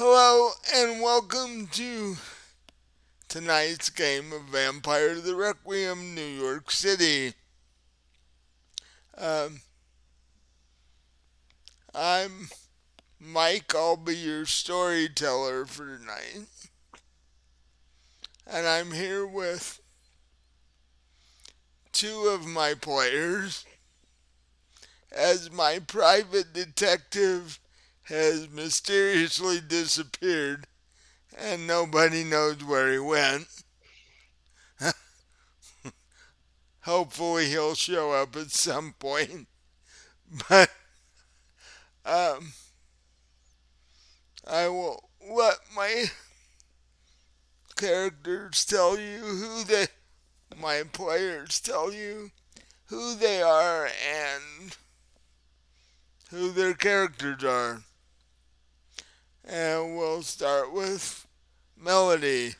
Hello and welcome to tonight's game of Vampire the Requiem, New York City. Um, I'm Mike, I'll be your storyteller for tonight, and I'm here with two of my players as my private detective has mysteriously disappeared and nobody knows where he went. Hopefully, he'll show up at some point, but um, I will let my characters tell you my players tell you who they are and who their characters are. And we'll start with Melody.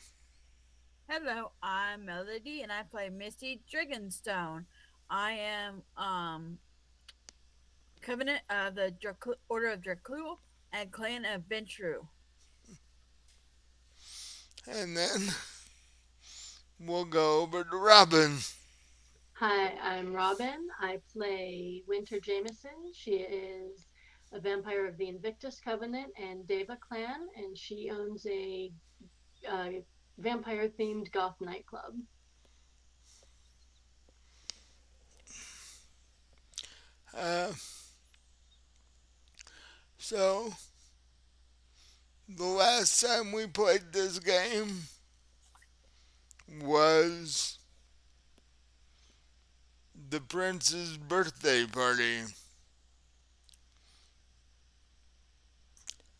Hello, I'm Melody and I play Misty Dragonstone. I am Covenant of the Order of Dracul and Clan of Ventru. And then we'll go over to Robin. Hi, I'm Robin. I play Winter Jameson. She is a vampire of the Invictus Covenant and Deva clan, and she owns a uh, vampire themed goth nightclub. Uh, so, the last time we played this game was the prince's birthday party.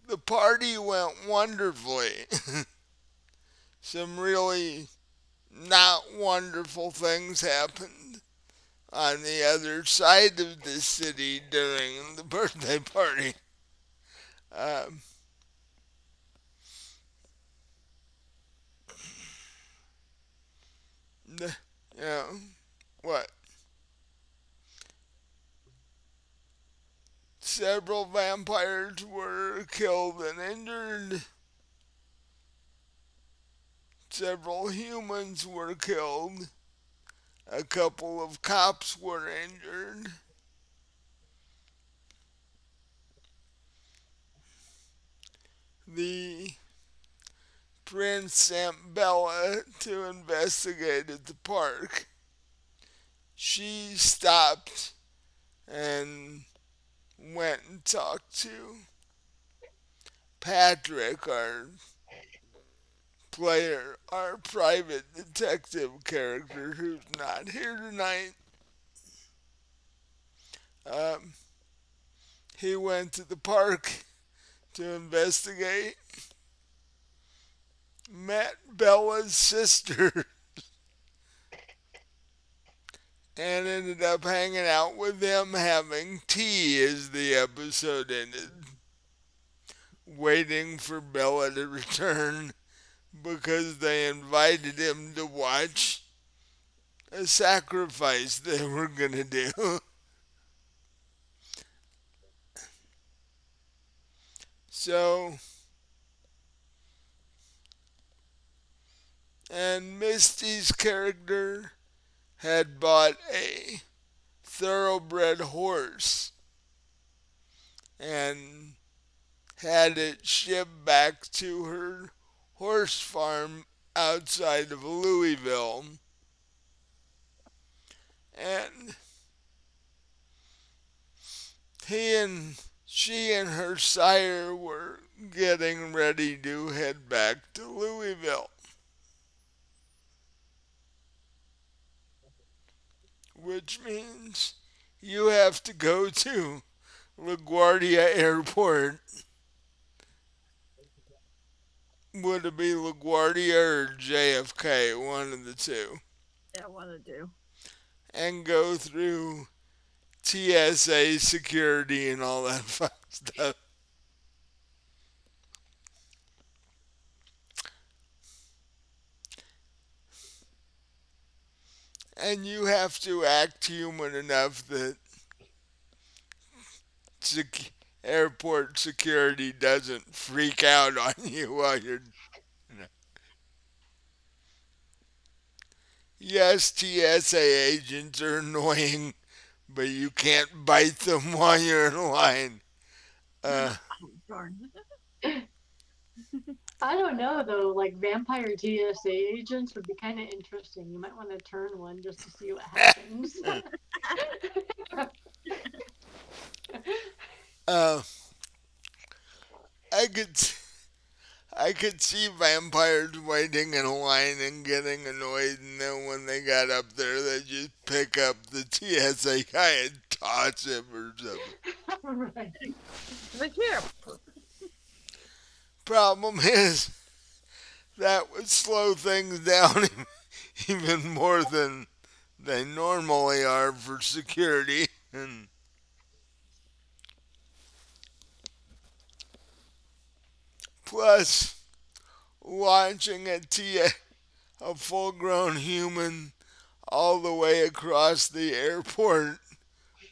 The party went wonderfully. Some really not wonderful things happened on the other side of the city during the birthday party. Um, the, you know, what? Several vampires were killed and injured. Several humans were killed. A couple of cops were injured. The prince sent Bella to investigate at the park. She stopped and went and talked to Patrick, our private detective character who's not here tonight. Um, he went to the park to investigate, met Bella's sister, and ended up hanging out with them having tea as the episode ended, waiting for Bella to return because they invited him to watch a sacrifice they were going to do. So, and Misty's character had bought a thoroughbred horse and had it shipped back to her horse farm outside of Louisville. And he and she and her sire were getting ready to head back to Louisville, which means you have to go to LaGuardia Airport. Would it be LaGuardia or JFK? One of the two. Yeah, I want to do. And go through TSA security and all that fun stuff. And you have to act human enough that airport security doesn't freak out on you while you're. Yes, TSA agents are annoying, but you can't bite them while you're in line. Uh, Oh, darn. I don't know though, like vampire TSA agents would be kind of interesting. You might want to turn one just to see what happens. uh, I could I could see vampires waiting in a line and getting annoyed, and then when they got up there, they just pick up the TSA guy and toss him or something. Right. Look here. Problem is, that would slow things down even more than they normally are for security. And plus, watching a full grown human all the way across the airport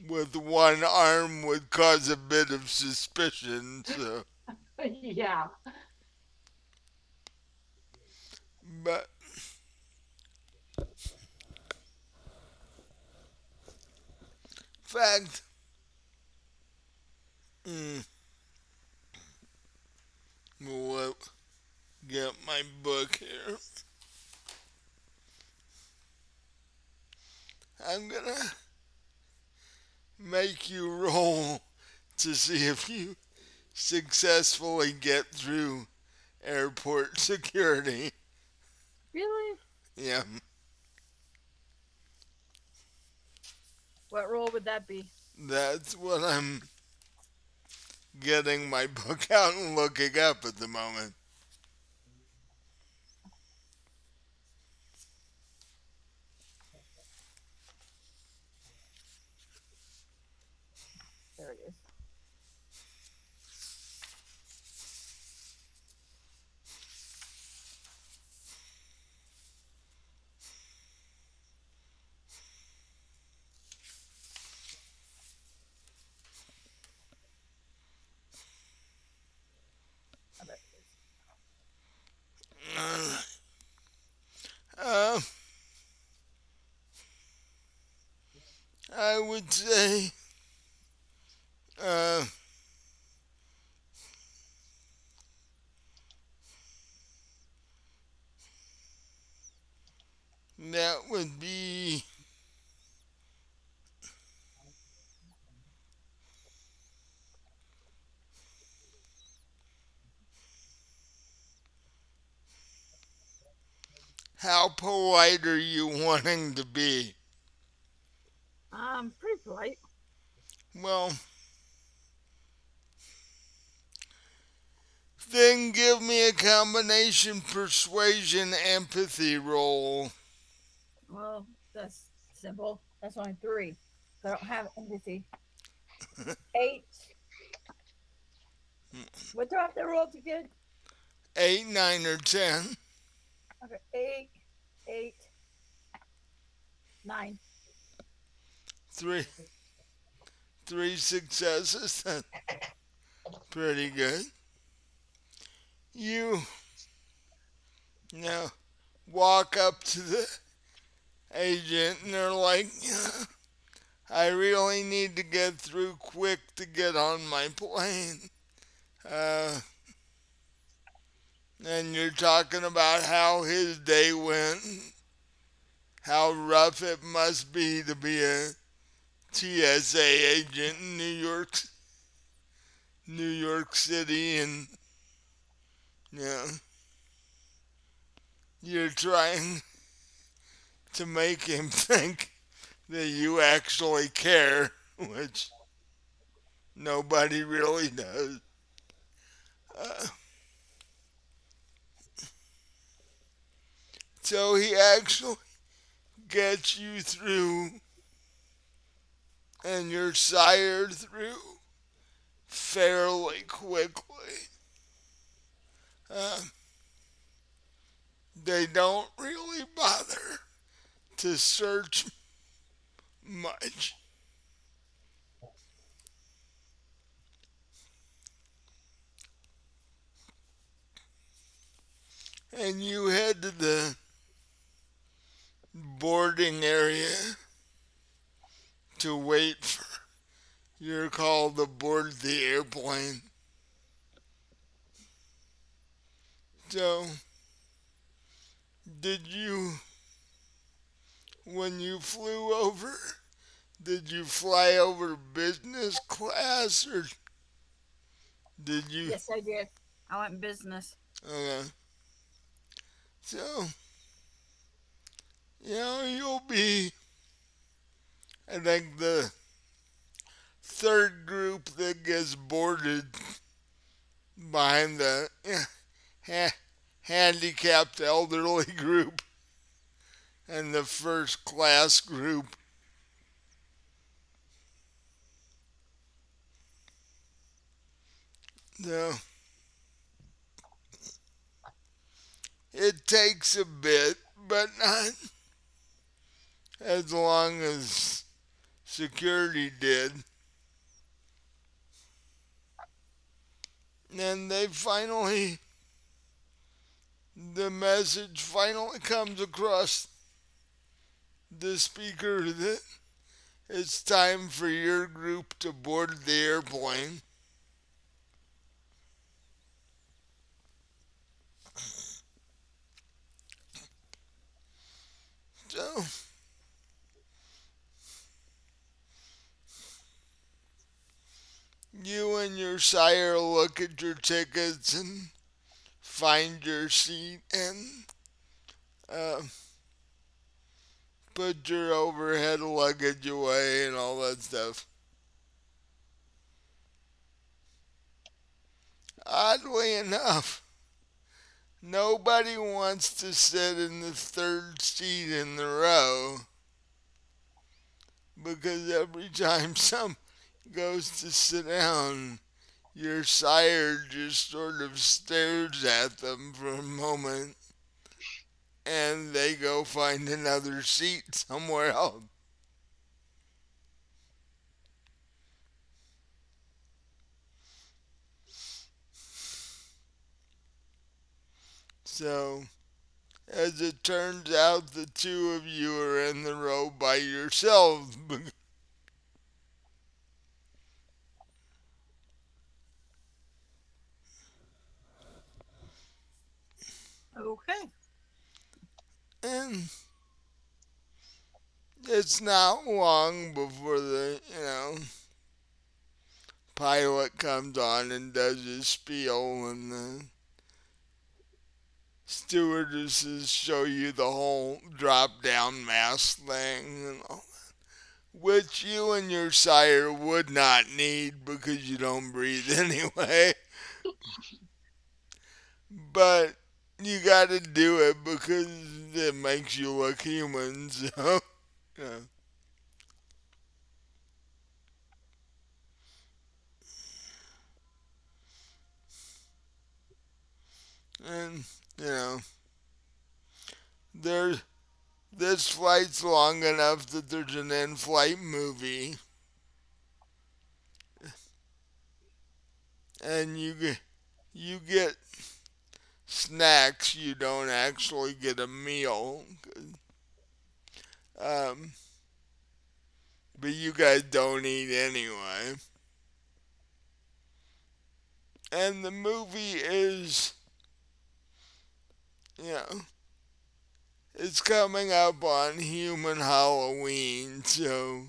with one arm would cause a bit of suspicion. So, Yeah. but fact, mm, we'll get my book here. I'm gonna make you roll to see if you successfully get through airport security. Really? Yeah, What role would that be? that's what I'm getting my book out and looking up at the moment. There it is. Oh, there it is. Uh, uh, I would say uh, that would be how polite are you wanting to be? Pretty polite. Well, then give me a combination persuasion empathy roll. Well, that's simple. That's only three. So I don't have empathy. Eight. What do I have to roll to get? 8, 9, or 10. Okay, eight, eight, nine. Three, three successes. That's pretty good. You now walk up to the agent and they're like, I really need to get through quick to get on my plane. Uh, and you're talking about how his day went, how rough it must be to be a TSA agent in New York City, and you know, you're trying to make him think that you actually care, which nobody really does. Uh, so he actually gets you through, and you're sired through fairly quickly. Uh, they don't really bother to search much. and you head to the boarding area to wait for your call to board the airplane. So, did you, when you flew over, did you fly over business class or did you? Yes, I did. I went business. Okay. So, you'll be, I think, the third group that gets boarded behind the ha- handicapped elderly group and the first class group. So, it takes a bit, but not as long as security did. And the message finally comes across the speaker that it's time for your group to board the airplane. So you and your sire look at your tickets and find your seat and uh, put your overhead luggage away and all that stuff. Oddly enough, nobody wants to sit in the third seat in the row because every time some goes to sit down, your sire just sort of stares at them for a moment and they go find another seat somewhere else. So, as it turns out, the two of you are in the row by yourselves. Okay. And it's not long before the, pilot comes on and does his spiel, and the stewardesses show you the whole drop down mask thing, and all, which you and your sire would not need because you don't breathe anyway. But you gotta do it because it makes you look human, so, yeah. And, you know, there, this flight's long enough that there's an in-flight movie, and you get snacks. You don't actually get a meal, um, but you guys don't eat anyway. And the movie is, you know, it's coming up on human Halloween, so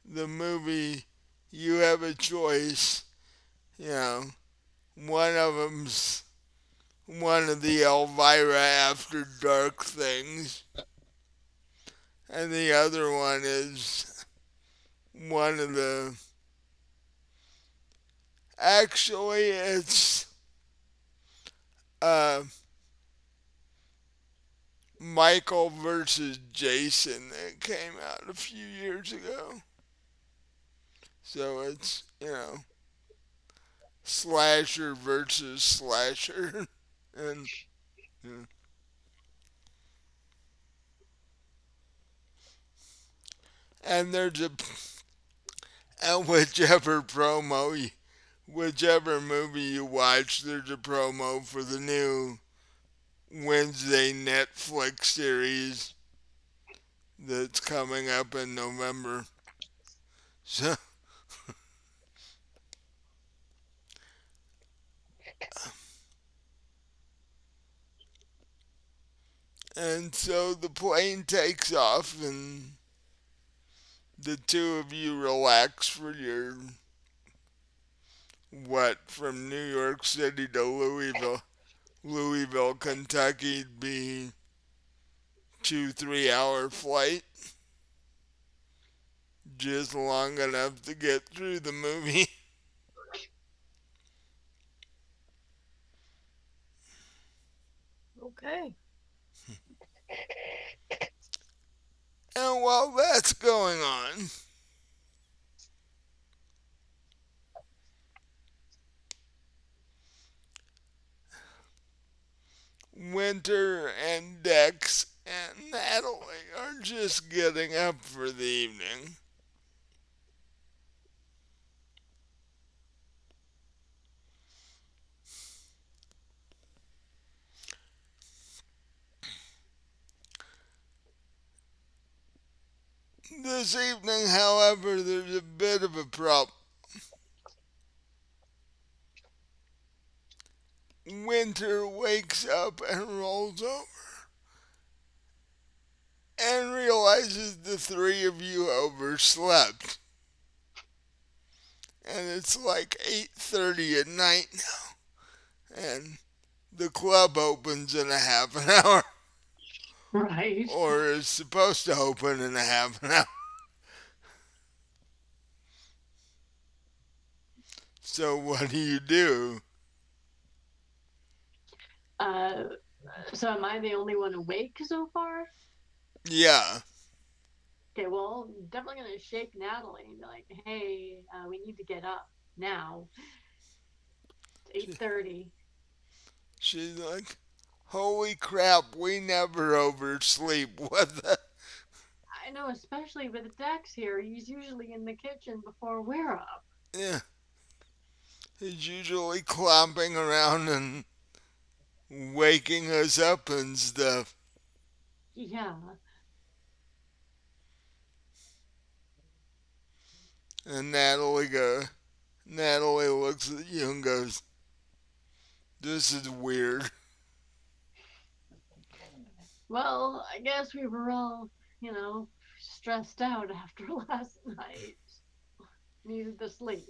the movie, you have a choice. You know, one of them's one of the Elvira After Dark things, and the other one is one of the. Actually, it's uh, Michael versus Jason that came out a few years ago. So it's, slasher versus slasher. And, yeah. And there's a, and whichever movie you watch, there's a promo for the new Wednesday Netflix series that's coming up in November. So, and so the plane takes off, and the two of you relax for your what from New York City to Louisville, Kentucky, be 2 3 hour flight, just long enough to get through the movie. Okay. And while that's going on, Winter and Dex and Natalie are just getting up for the evening. This evening, however, there's a bit of a problem. Winter wakes up and rolls over and realizes the three of you overslept. And it's like 8:30 at night now, and the club opens in a half an hour, Right. or is supposed to open in a half an hour. So what do you do? Uh, so am I the only one awake so far? Yeah, Okay, well, definitely gonna shake Natalie and be like, "Hey, we need to get up now. It's she, 8:30." she's like, holy crap, we never oversleep. What the? I know, especially with Dex here. He's usually in the kitchen before we're up. Yeah, he's usually clomping around and waking us up and stuff. Yeah. And Natalie looks at you and goes, this is weird. Well, I guess we were all, stressed out after last night. Needed the sleep.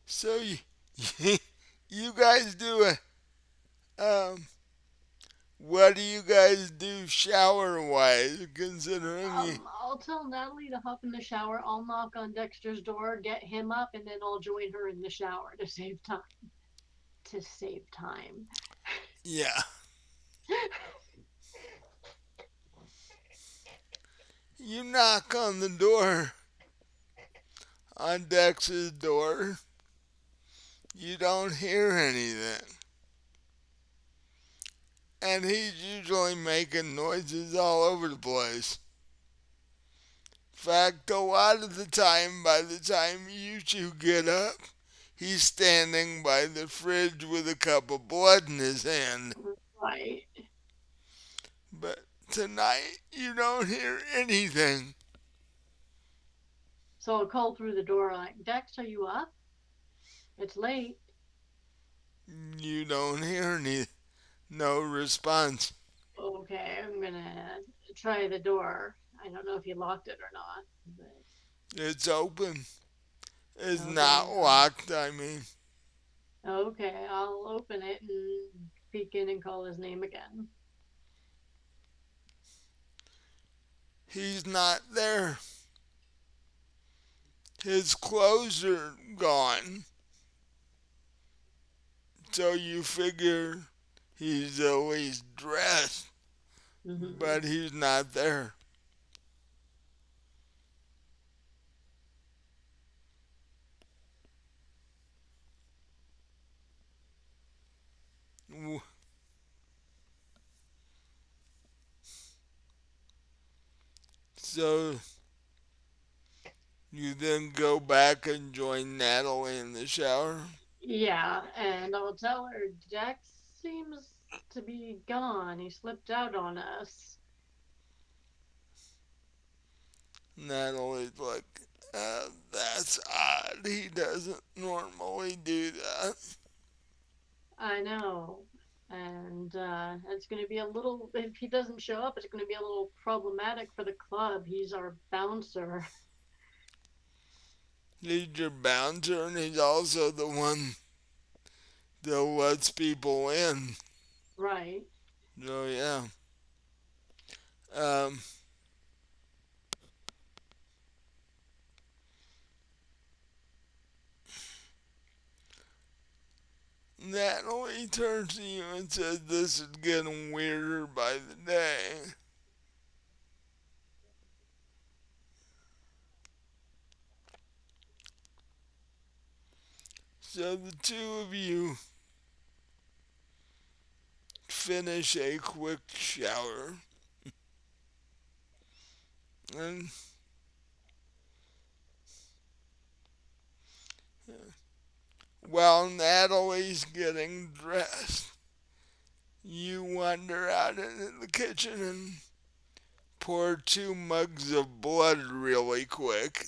So you guys do what do you guys do shower wise, considering you? I'll tell Natalie to hop in the shower. I'll knock on Dexter's door, get him up, and then I'll join her in the shower to save time. To save time. Yeah, you knock on the door, on Dex's door. You don't hear anything, and he's usually making noises all over the place. In fact, a lot of the time, by the time you two get up, he's standing by the fridge with a cup of blood in his hand. Right. But tonight, you don't hear anything. So I'll call through the door like, Dex, are you up? It's late. You don't hear no response. Okay, I'm gonna try the door. I don't know if you locked it or not, but It's open. It's okay. not locked, I mean. Okay, I'll open it and peek in and call his name again. He's not there. His clothes are gone. So you figure he's at least dressed, Mm-hmm. but he's not there. So you then go back and join Natalie in the shower. Yeah, and I'll tell her Dex seems to be gone. He slipped out on us. Natalie's like, that's odd. He doesn't normally do that. I know. And it's going to be a little, if he doesn't show up, it's going to be a little problematic for the club. He's our bouncer. He's your bouncer, and he's also the one that lets people in. Right. So, yeah. Um, Natalie turns to you and says, this is getting weirder by the day. So the two of you finish a quick shower. And while Natalie's getting dressed, you wander out into the kitchen and pour 2 mugs of blood really quick.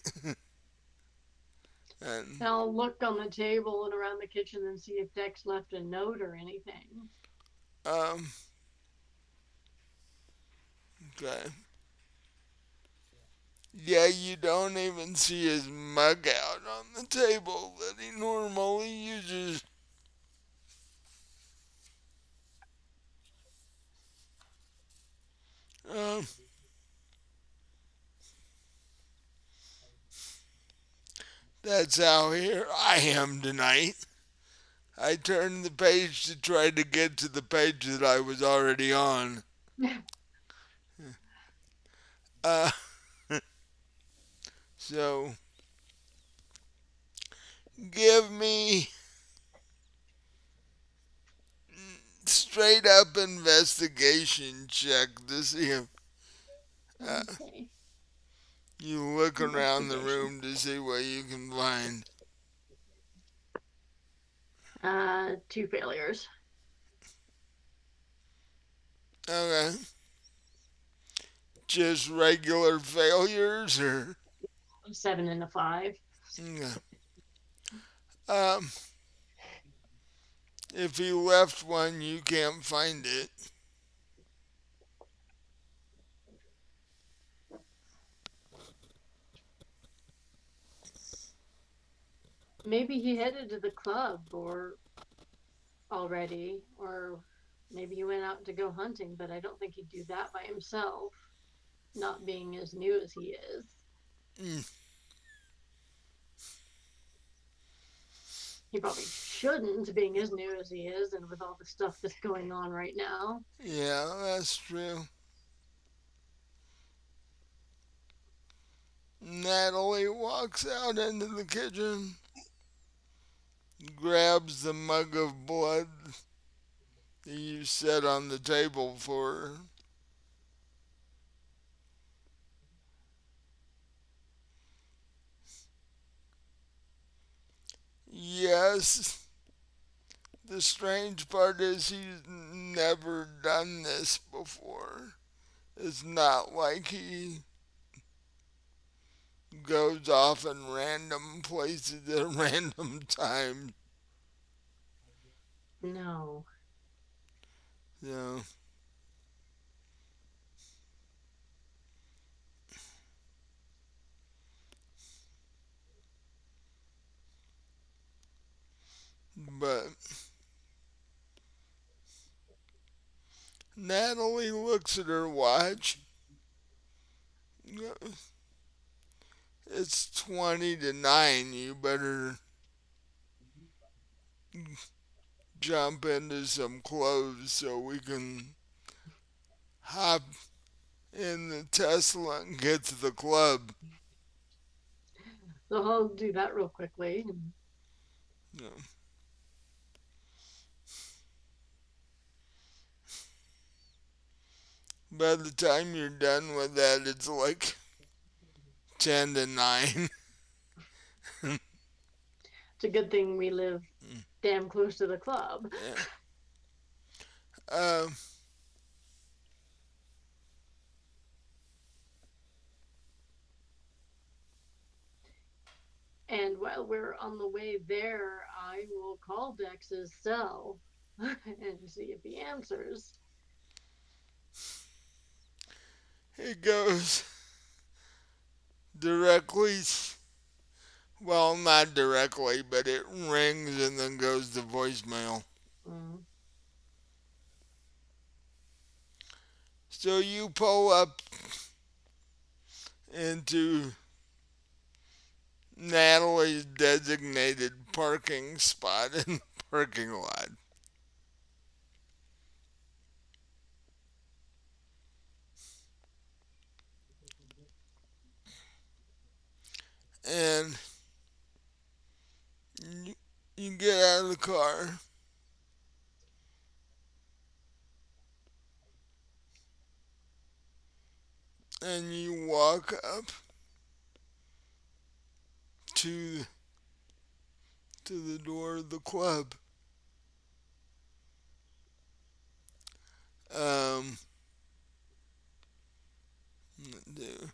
And, And I'll look on the table and around the kitchen and see if Dex left a note or anything. um, okay. Yeah, you don't even see his mug out on the table that he normally uses. Um, that's how here I am tonight. I turned the page to try to get to the page that I was already on. Uh, so give me straight up investigation check to see if uh, Okay. you look around the Investigation. room to see what you can find. Two failures. Okay. Just regular failures or A 7 and a 5. okay. Um, if he left one, you can't find it. Maybe he headed to the club or already, or maybe he went out to go hunting, but I don't think he'd do that by himself, not being as new as he is. Mm, He probably shouldn't, being as new as he is, and with all the stuff that's going on right now. yeah, that's true. Natalie walks out into the kitchen, grabs the mug of blood that you set on the table for her. Yes, the strange part is he's never done this before. It's not like he goes off in random places at random times. No. So, but Natalie looks at her watch. It's 20 to 9. You better jump into some clothes so we can hop in the Tesla and get to the club. So I'll do that real quickly. You know, by the time you're done with that, it's like 10 to 9. It's a good thing we live damn close to the club. Yeah. Um, And while we're on the way there, I will call Dex's cell and see if he answers. it goes directly, well, not directly, but it rings and then goes to voicemail. Mm. So you pull up into Natalie's designated parking spot in the parking lot. And you, you get out of the car and you walk up to the door of the club. Um, do,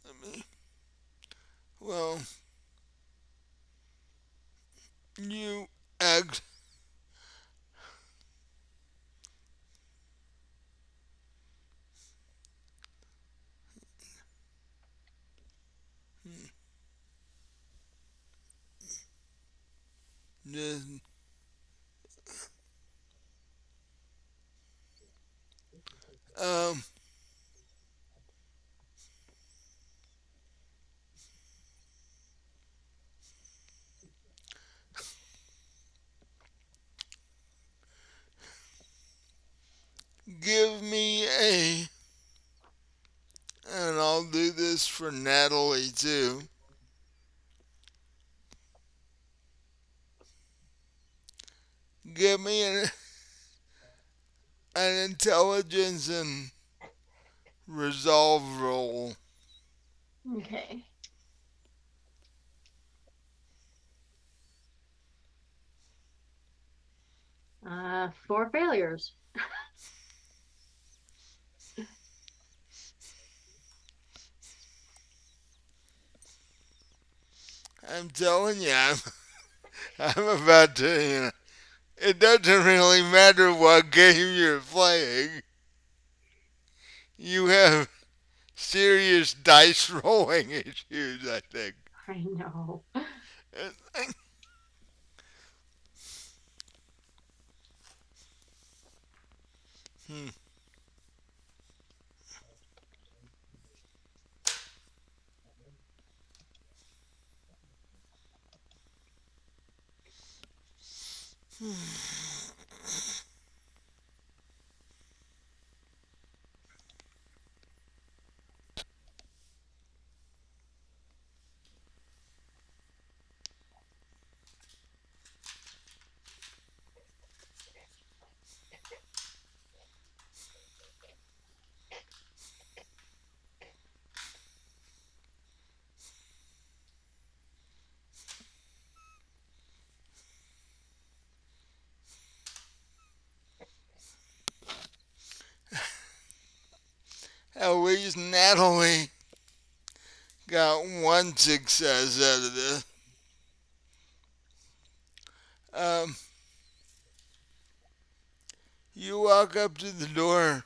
let me, well, you ex, just, um, give me and I'll do this for Natalie too. Give me an intelligence and resolve roll. Okay. Four failures. I'm telling you, I'm about to, it doesn't really matter what game you're playing. You have serious dice rolling issues, I think. I know. Hmm. At least Natalie got one success out of this. Um, you walk up to the door,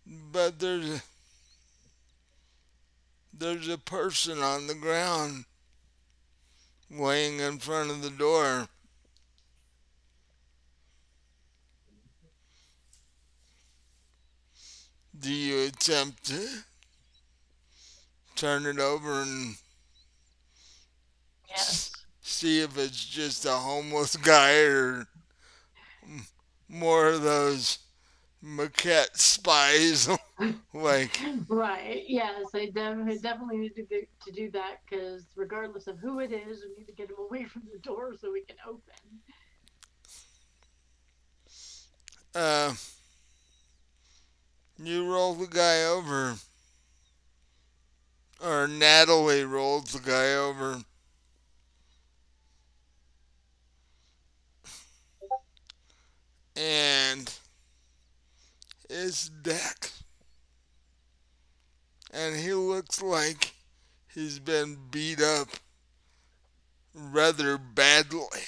but there's a person on the ground laying in front of the door. Do you attempt to turn it over and Yes. see if it's just a homeless guy or more of those maquette spies? Like, Right. Yes, I definitely need to do that because regardless of who it is, we need to get him away from the door so we can open. uh, You roll the guy over, or Natalie rolls the guy over, and his deck, and he looks like he's been beat up rather badly.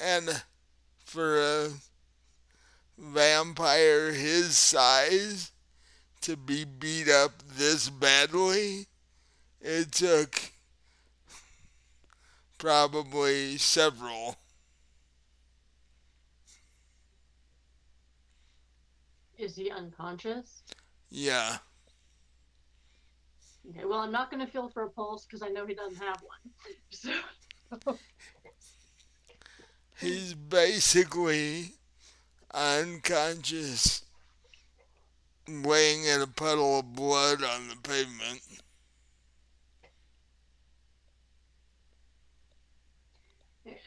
And for a vampire his size to be beat up this badly, it took probably several. Is he unconscious? Yeah, Okay, well, I'm not going to feel for a pulse because I know he doesn't have one. So, he's basically unconscious, laying in a puddle of blood on the pavement.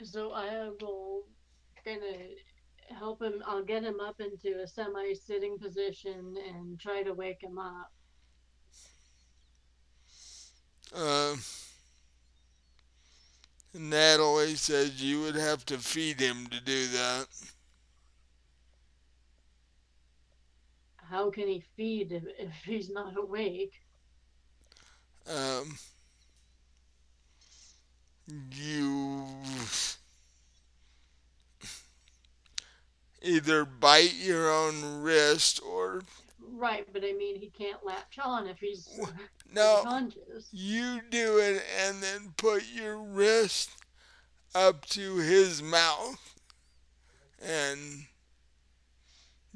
so I will kind of help him. I'll get him up into a semi-sitting position and try to wake him up. Uh, Natalie says you would have to feed him to do that. How can he feed if he's not awake? Um, you either bite your own wrist or Right, but I mean, he can't latch on if he's no, unconscious. you do it and then put your wrist up to his mouth and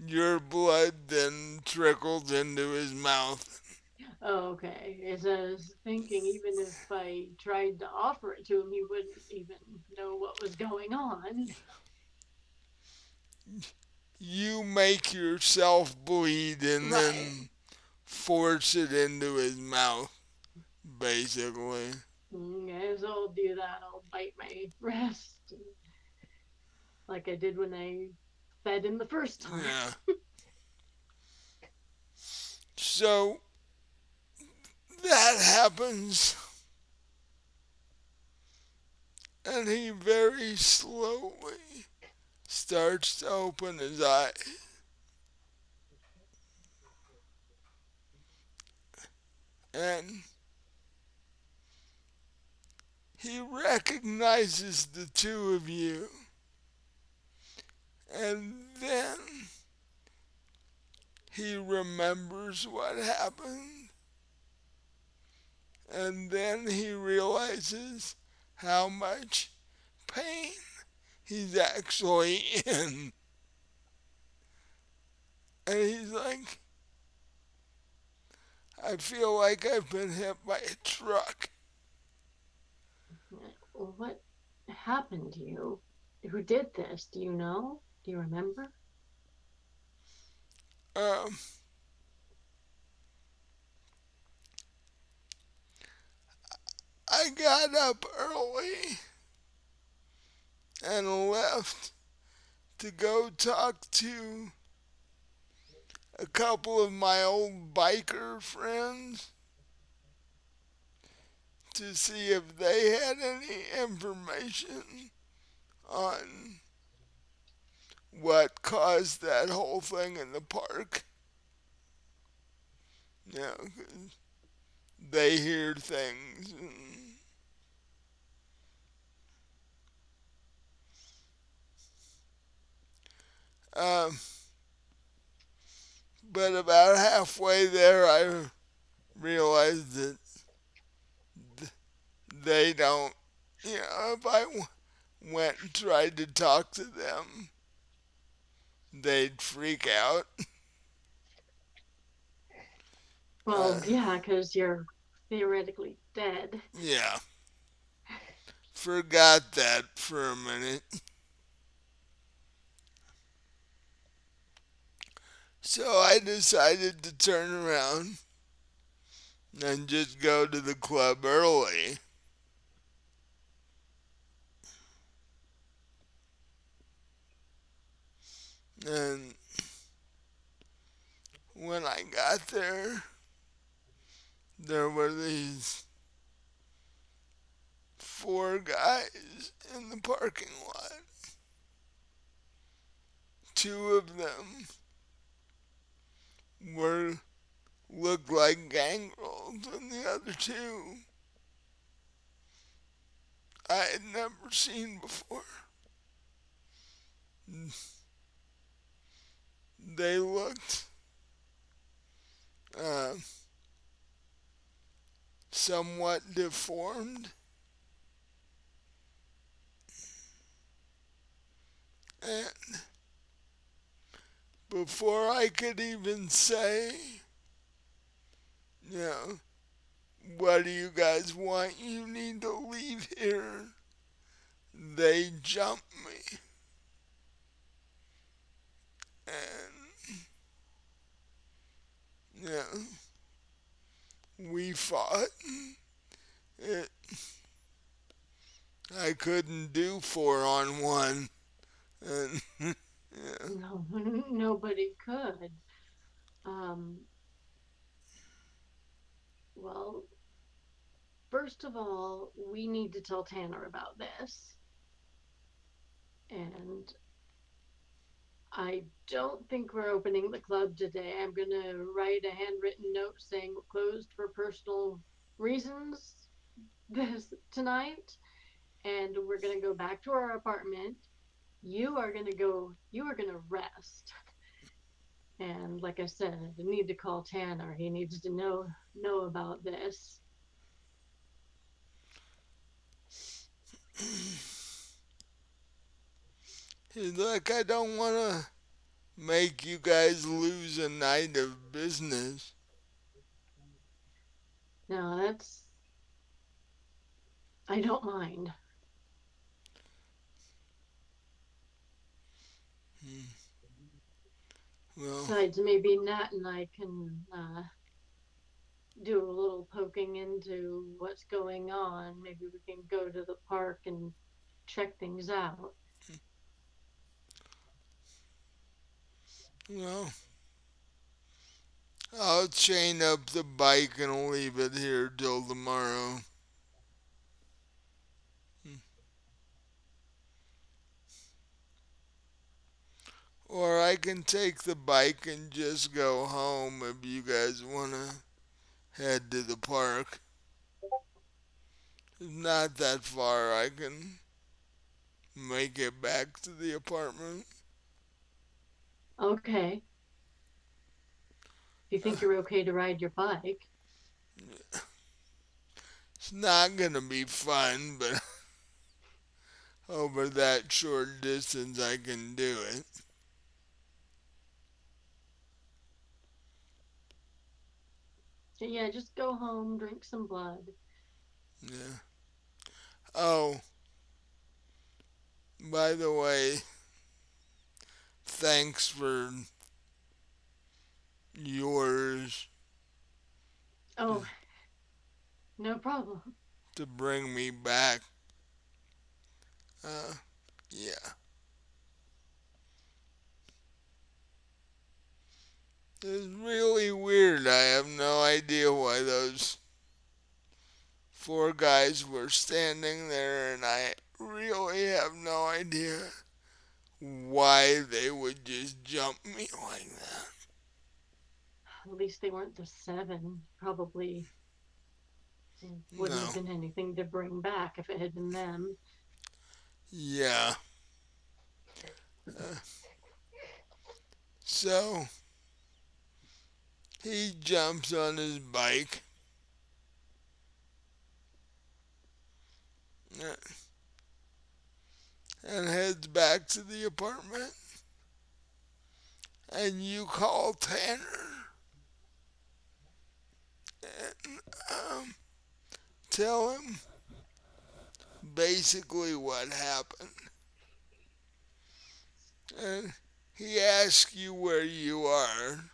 your blood then trickles into his mouth. Oh, okay. As I was thinking, even if I tried to offer it to him, he wouldn't even know what was going on. You make yourself bleed and Right. then force it into his mouth, basically. Okay, so I'll do that. I'll bite my wrist like I did when I fed him the first time. Yeah. So that happens, and he very slowly starts to open his eyes. And he recognizes the two of you. And then he remembers what happened. And then he realizes how much pain he's actually in. And he's like, I feel like I've been hit by a truck. What happened to you? Who did this? Do you know? Do you remember? Um, I got up early and left to go talk to a couple of my old biker friends to see if they had any information on what caused that whole thing in the park. You know, 'cause they hear things. Um, but about halfway there, I realized that they don't, if I went and tried to talk to them, they'd freak out. Well, yeah, because you're theoretically dead. Yeah, forgot that for a minute. So I decided to turn around and just go to the club early. And when I got there, there were these four guys in the parking lot. Two of them were looked like gangrels, and the other two I had never seen before. They looked uh, somewhat deformed, and before I could even say, you know, what do you guys want? You need to leave here. They jumped me, and you know, we fought. It, I couldn't do 4-on-1, and yeah, No, nobody could. Um, well, first of all, we need to tell Tanner about this. And I don't think we're opening the club today. I'm going to write a handwritten note saying we're closed for personal reasons this tonight. And we're going to go back to our apartment. You are going to rest. And like I said, I need to call Tanner. He needs to know about this. he's like, I don't want to make you guys lose a night of business. No, that's I don't mind. Well, Besides, maybe Nat and I can do a little poking into what's going on. Maybe we can go to the park and check things out. well, I'll chain up the bike and leave it here till tomorrow. Or I can take the bike and just go home if you guys want to head to the park. It's not that far. I can make it back to the apartment. Okay. If you Uh, think you're okay to ride your bike. it's not going to be fun, but over that short distance, I can do it. So yeah, just go home, drink some blood. Yeah. Oh, by the way, thanks for yours Oh, no problem. to bring me back. Uh, yeah. It's really weird. I have no idea why those four guys were standing there, and I really have no idea why they would just jump me like that. At least they weren't the seven. Probably wouldn't have No. been anything to bring back if it had been them. Yeah. Uh, so he jumps on his bike uh, and heads back to the apartment. And you call Tanner and tell him basically what happened. And he asks you where you are,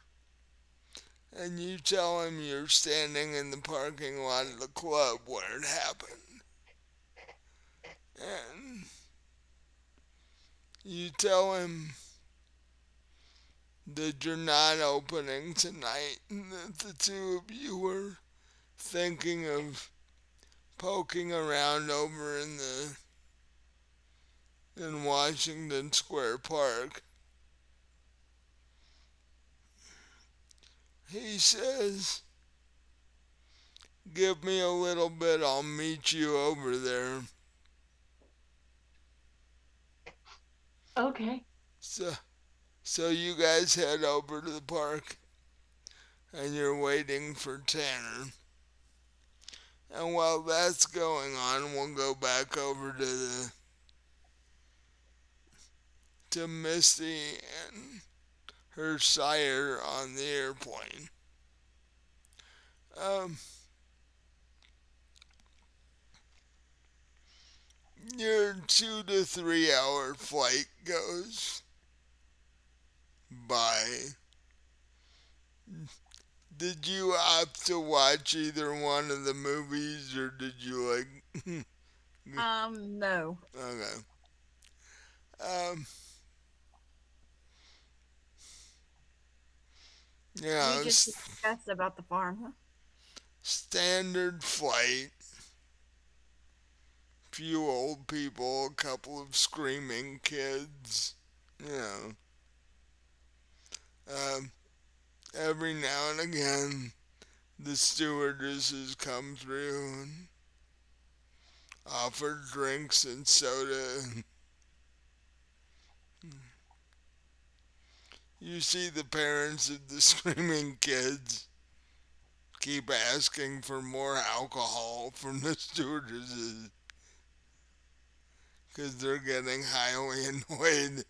and you tell him you're standing in the parking lot of the club where it happened. And you tell him that you're not opening tonight, and that the two of you were thinking of poking around over in Washington Square Park. He says, "Give me a little bit, I'll meet you over there." Okay. So, so you guys head over to the park, and you're waiting for Tanner. And while that's going on, we'll go back over to Misty and her sire on the airplane. Um, your 2 to 3 hour flight goes by. Did you opt to watch either one of the movies, or did you like? No. Okay. Um, We yeah, just discussed about the farm. Huh? standard flight. Few old people, a couple of screaming kids. You know, um, every now and again, the stewardesses come through and offer drinks and soda. You see the parents of the screaming kids keep asking for more alcohol from the stewardesses because they're getting highly annoyed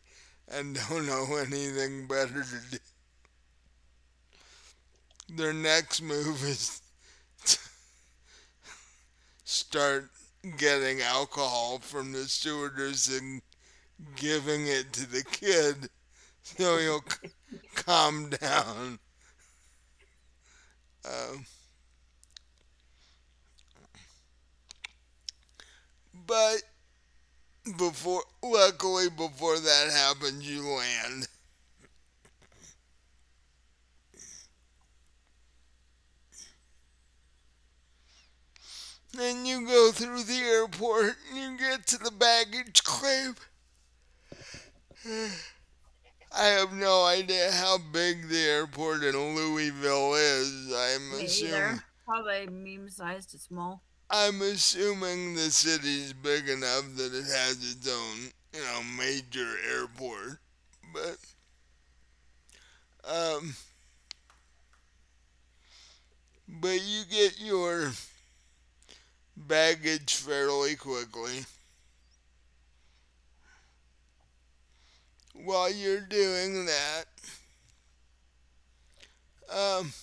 and don't know anything better to do. Their next move is to start getting alcohol from the stewardess and giving it to the kid so he'll calm down. Um, but luckily, before that happens, you land. Then you go through the airport and you get to the baggage claim. I have no idea how big the airport in Louisville is. Me either. Probably meme sized to small. I'm assuming the city's big enough that it has its own, major airport. But um, but you get your baggage fairly quickly. While you're doing that, um,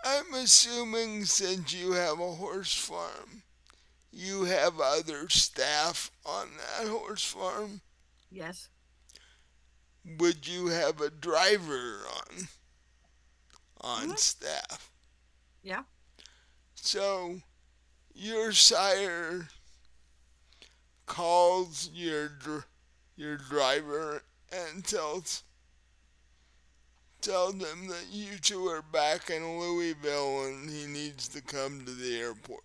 I'm assuming since you have a horse farm, you have other staff on that horse farm. Yes. Would you have a driver on Hmm. staff? Yeah. So your sire calls your driver and tells him that you two are back in Louisville and he needs to come to the airport.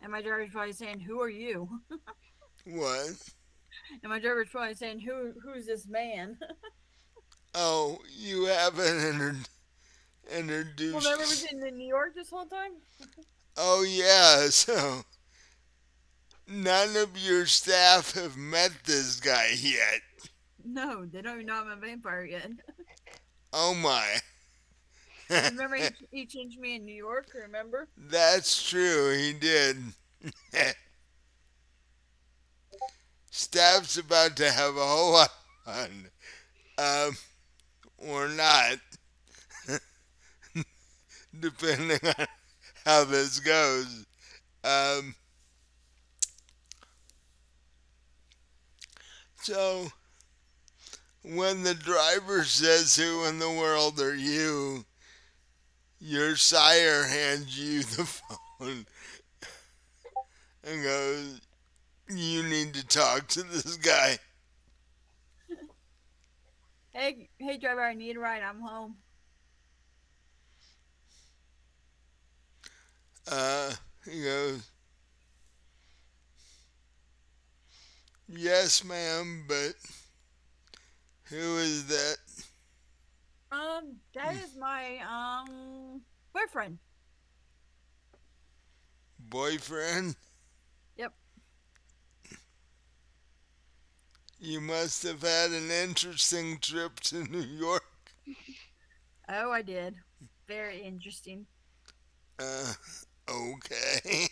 And my driver's probably saying, "Who are you?" What? And my driver's probably saying, "Who's this man?" Oh, you haven't Well, never introduced. was in New York this whole time. Oh yeah, so none of your staff have met this guy yet. No, they don't even know I'm a vampire yet. Oh my. Remember, he changed me in New York. Remember? That's true, he did. Staff's about to have a whole lot of fun. Um, or not, depending on how this goes. Um, so, when the driver says, "Who in the world are you?" your sire hands you the phone and goes, "You need to talk to this guy." Hey, driver, I need a ride. I'm home. Uh, he goes, "Yes, ma'am, but who is that That is my boyfriend. boyfriend? Yep. You must have had an interesting trip to New York." Oh, I did. Very interesting. Uh, okay.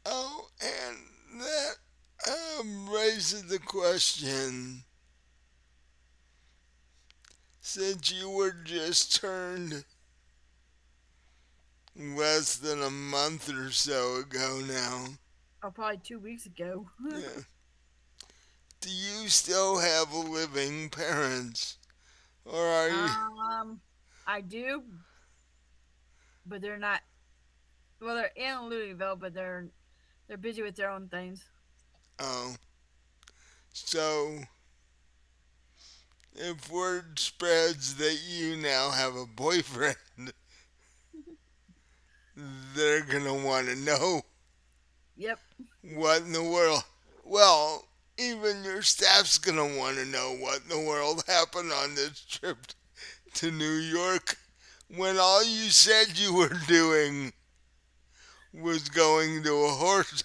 Oh, and that raises the question, since you were just turned less than a month or so ago now, Oh, probably 2 weeks ago. yeah, do you still have living parents? Or are you, um, I do, but they're not. Well, they're in Louisville, but they're busy with their own things. oh, so if word spreads that you now have a boyfriend, they're gonna want to know Yep. what in the world. Well, even your staff's gonna want to know what in the world happened on this trip to New York when all you said you were doing was going to a horse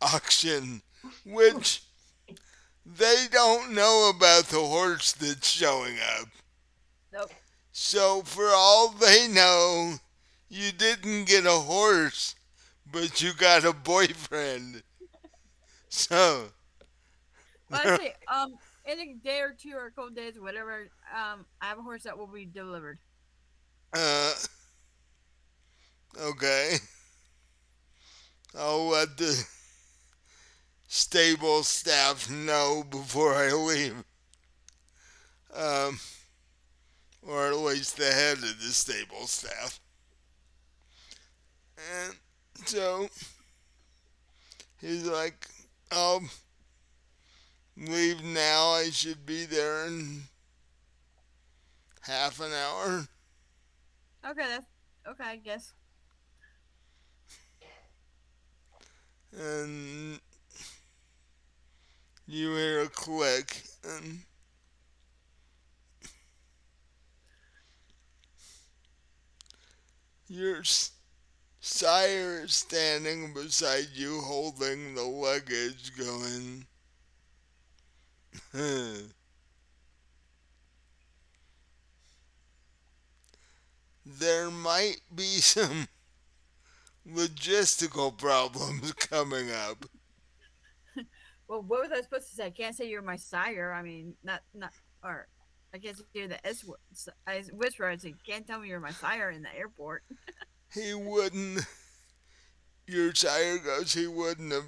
auction, which they don't know about the horse that's showing up. Nope. So, for all they know, you didn't get a horse, but you got a boyfriend. So, Well, I say, in a day or two or a couple days, whatever, I have a horse that will be delivered. uh, okay. I'll let the stable staff know before I leave. Um, or at least the head of the stable staff. And so he's like, "I'll leave now. I should be there in half an hour." Okay, that's okay, I guess. And you hear a click, and your sire is standing beside you holding the luggage, going, "There might be some logistical problems coming up." Well, what was I supposed to say? I can't say you're my sire. I mean, not or I can't say you're the I whisper. I say, can't tell me you're my sire in the airport. He wouldn't, your sire goes, he wouldn't have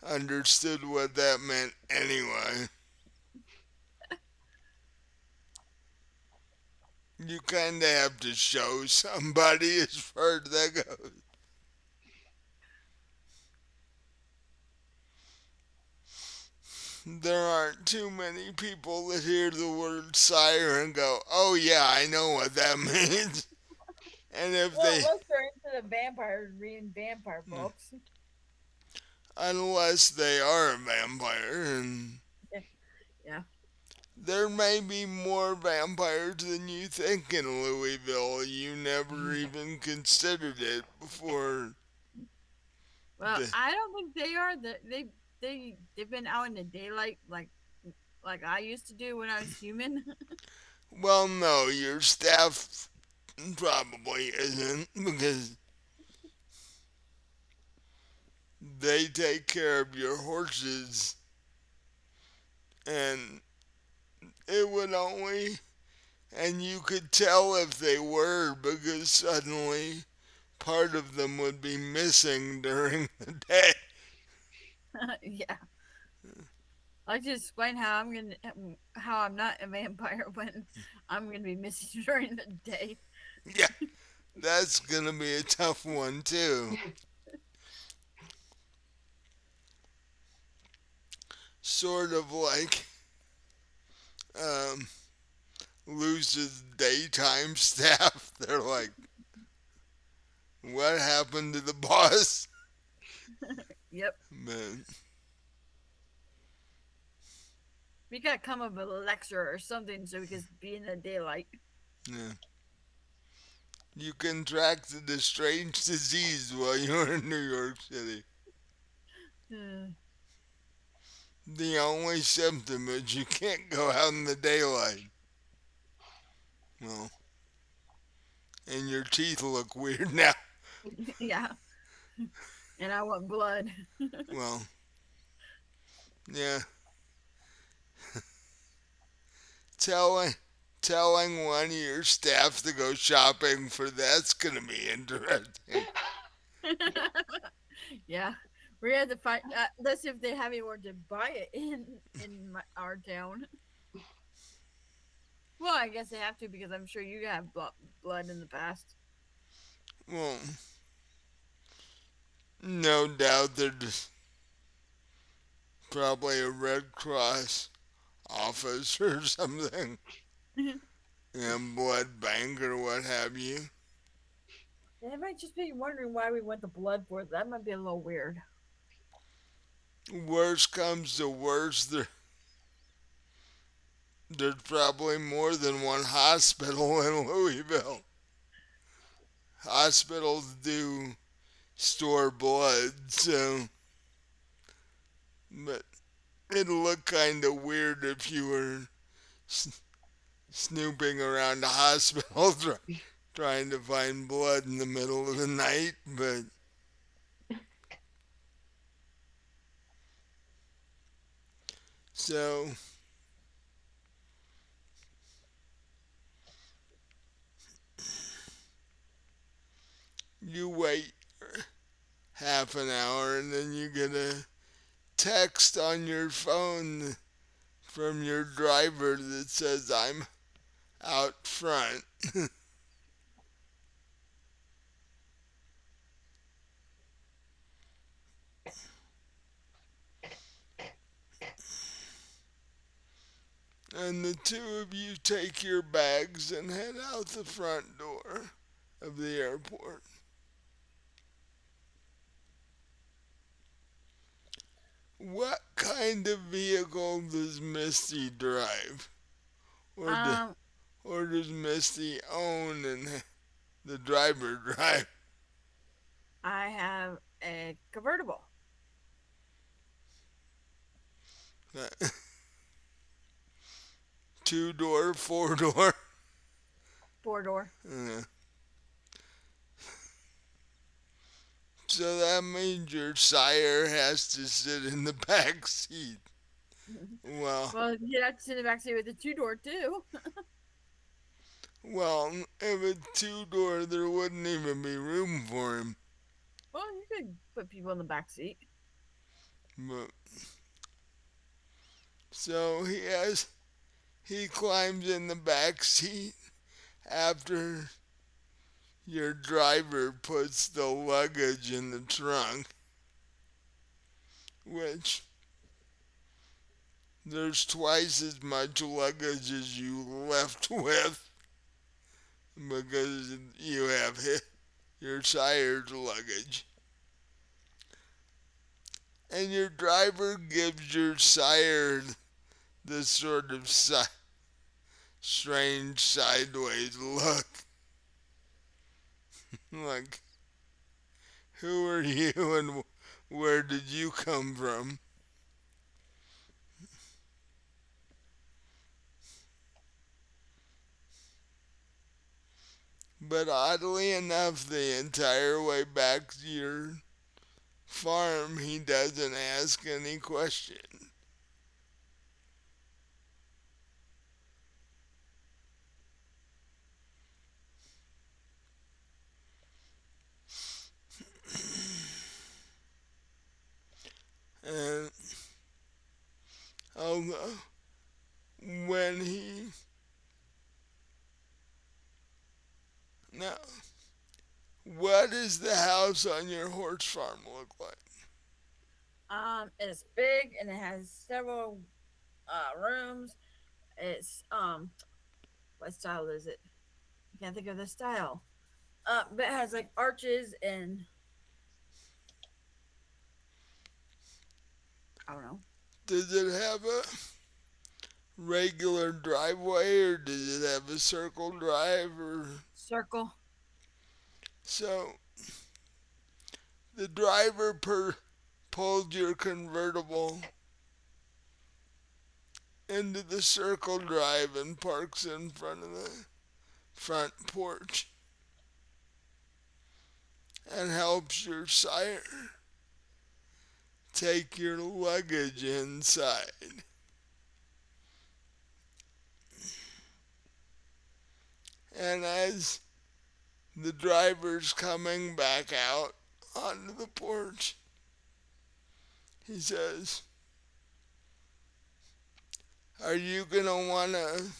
understood what that meant anyway. You kind of have to show somebody as far as that goes. There aren't too many people that hear the word sire and go, "Oh yeah, I know what that means." And if Well, they, unless they're into the vampires, reading vampire books. unless they are a vampire, and Yeah. there may be more vampires than you think in Louisville. You never even considered it before. Well, The, I don't think they are. They've been out in the daylight like I used to do when I was human. well, no, your staff probably isn't because they take care of your horses, and it would only, and you could tell if they were because suddenly part of them would be missing during the day. Yeah. I just explain how I'm not a vampire when I'm gonna be missing during the day. Yeah, that's gonna be a tough one too. Sort of like um, loses daytime staff. They're like, what happened to the boss? Yep. But We gotta come up with a lecture or something so we can be in the daylight. yeah, you contracted a strange disease while you were in New York City. Uh, The only symptom is you can't go out in the daylight. Well, and your teeth look weird now. yeah. And I want blood. Well, yeah, telling telling one of your staff to go shopping for that's gonna be interesting. Yeah. We had to find. Let's see if they have anyone to buy it our town. Well, I guess they have to because I'm sure you have blood in the past. Well, no doubt there's probably a Red Cross office or something, blood bank or what have you. They might just be wondering why we want the blood for it. That might be a little weird. Worst comes to worst, there's probably more than one hospital in Louisville. Hospitals do store blood, so but it'd look kind of weird if you were snooping around a hospital trying to find blood in the middle of the night. But so you wait half an hour and then you get a text on your phone from your driver that says, I'm out front. And the two of you take your bags and head out the front door of the airport. What kind of vehicle does Misty drive? Or, do, Um, or does Misty own and the driver drive? I have a convertible 2 door, 4 door? 4 door. Uh, so that means your sire has to sit in the back seat. Well, Well, you'd have to sit in the back seat with the 2 door too. well, if it's 2 door, there wouldn't even be room for him. Well, you could put people in the back seat. But so he climbs in the back seat after your driver puts the luggage in the trunk, which there's twice as much luggage as you left with because you have your sire's luggage. And your driver gives your sire this sort of strange sideways look. Like, who are you and where did you come from? But oddly enough, the entire way back to your farm, he doesn't ask any questions. So when he now, what does the house on your horse farm look like? It's big and it has several rooms. It's what style is it? I can't think of the style. But it has like arches and I don't know, Does it have a regular driveway or does it have a circle drive or circle. so the driver pulled your convertible into the circle drive and parks in front of the front porch and helps your sire take your luggage inside. And as the driver's coming back out onto the porch, he says, "Are you going to want a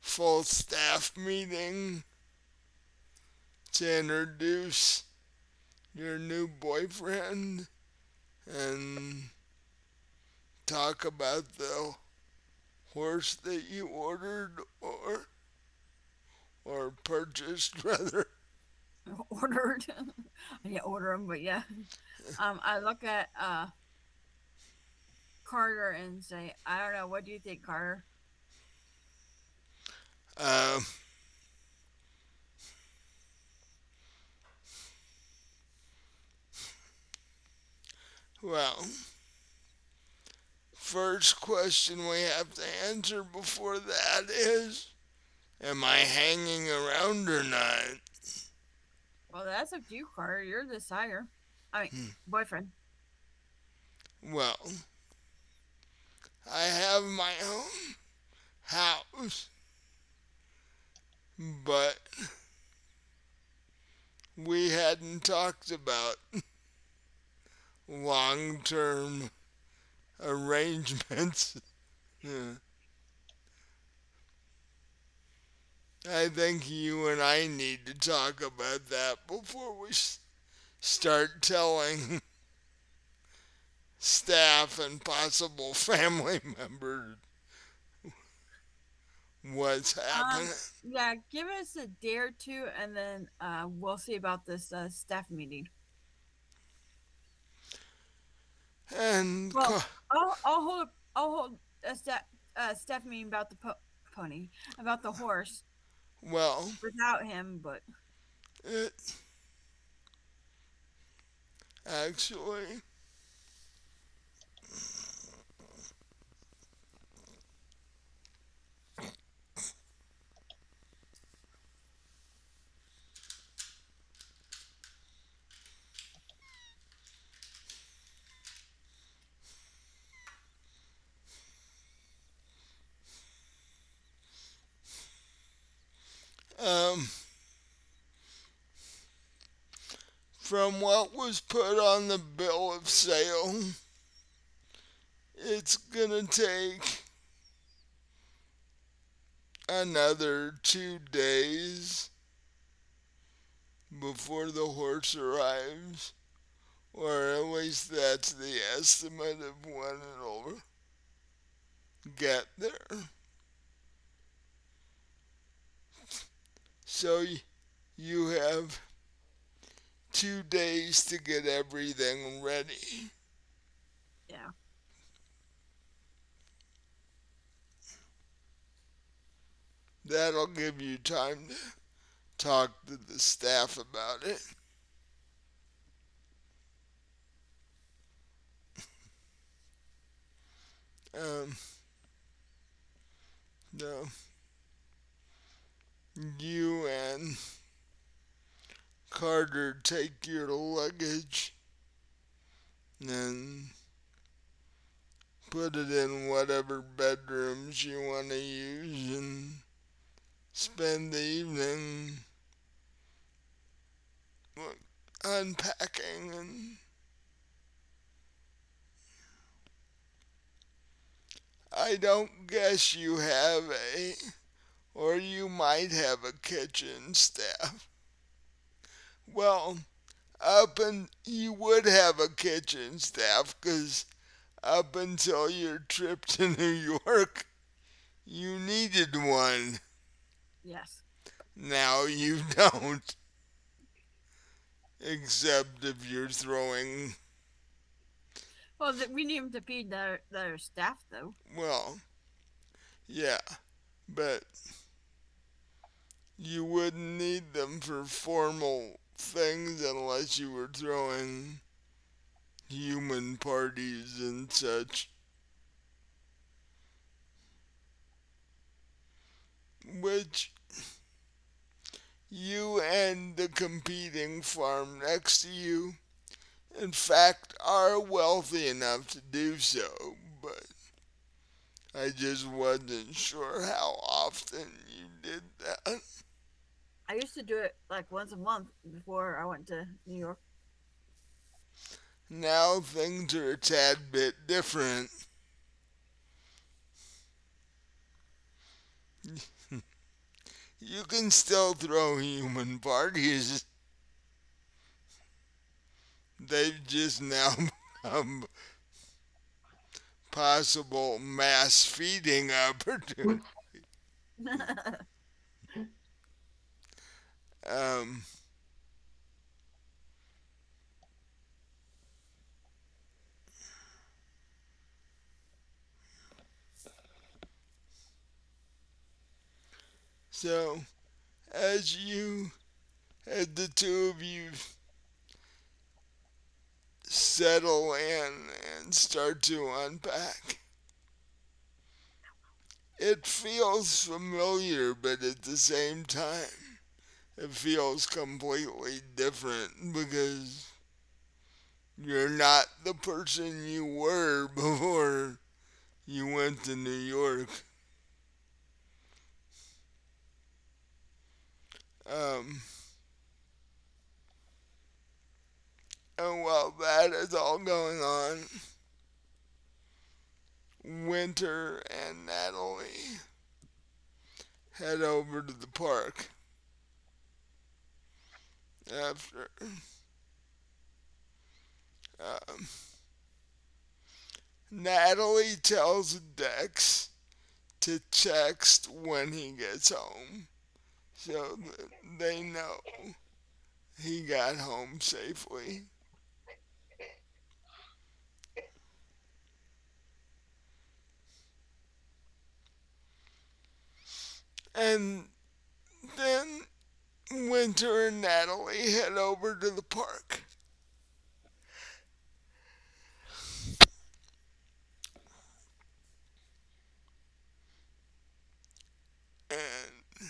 full staff meeting to introduce your new boyfriend and talk about the horse that you ordered or purchased rather?" Ordered. I didn't order them, but yeah. I look at Carter and say, I don't know. What do you think, Carter? Um, well, first question we have to answer before that is, am I hanging around or not? Well, that's up to you, Carter. You're the sire. I mean, boyfriend. Well, I have my own house, but we hadn't talked about long term arrangements. Yeah. I think you and I need to talk about that before we start telling staff and possible family members what's happening. Yeah, give us a day or two, and then we'll see about this staff meeting. And, Well, I'll hold a staff meeting about the pony, about the horse well, without him, but it actually, um, from what was put on the bill of sale, it's gonna take another 2 days before the horse arrives, or at least that's the estimate of when it'll get there. So you have 2 days to get everything ready. yeah. That'll give you time to talk to the staff about it. Um, no, you and Carter take your luggage and put it in whatever bedrooms you want to use and spend the evening unpacking and I don't guess you have a, or you might have a kitchen staff. Well, you would have a kitchen staff because up until your trip to New York, you needed one. Yes. Now you don't, except if you're throwing, Well, we need them to feed their staff, though. well, yeah, but you wouldn't need them for formal things unless you were throwing human parties and such, which you and the competing farm next to you, in fact, are wealthy enough to do so, but I just wasn't sure how often you did that. I used to do it like once a month before I went to New York. Now things are a tad bit different. You can still throw human parties. They've just now become possible mass feeding opportunities. Um, so, as the two of you settle in and start to unpack, it feels familiar, but at the same time, it feels completely different because you're not the person you were before you went to New York. Um, and while that is all going on, Winter and Natalie head over to the park after um, Natalie tells Dex to text when he gets home so that they know he got home safely. And then Winter and Natalie head over to the park. And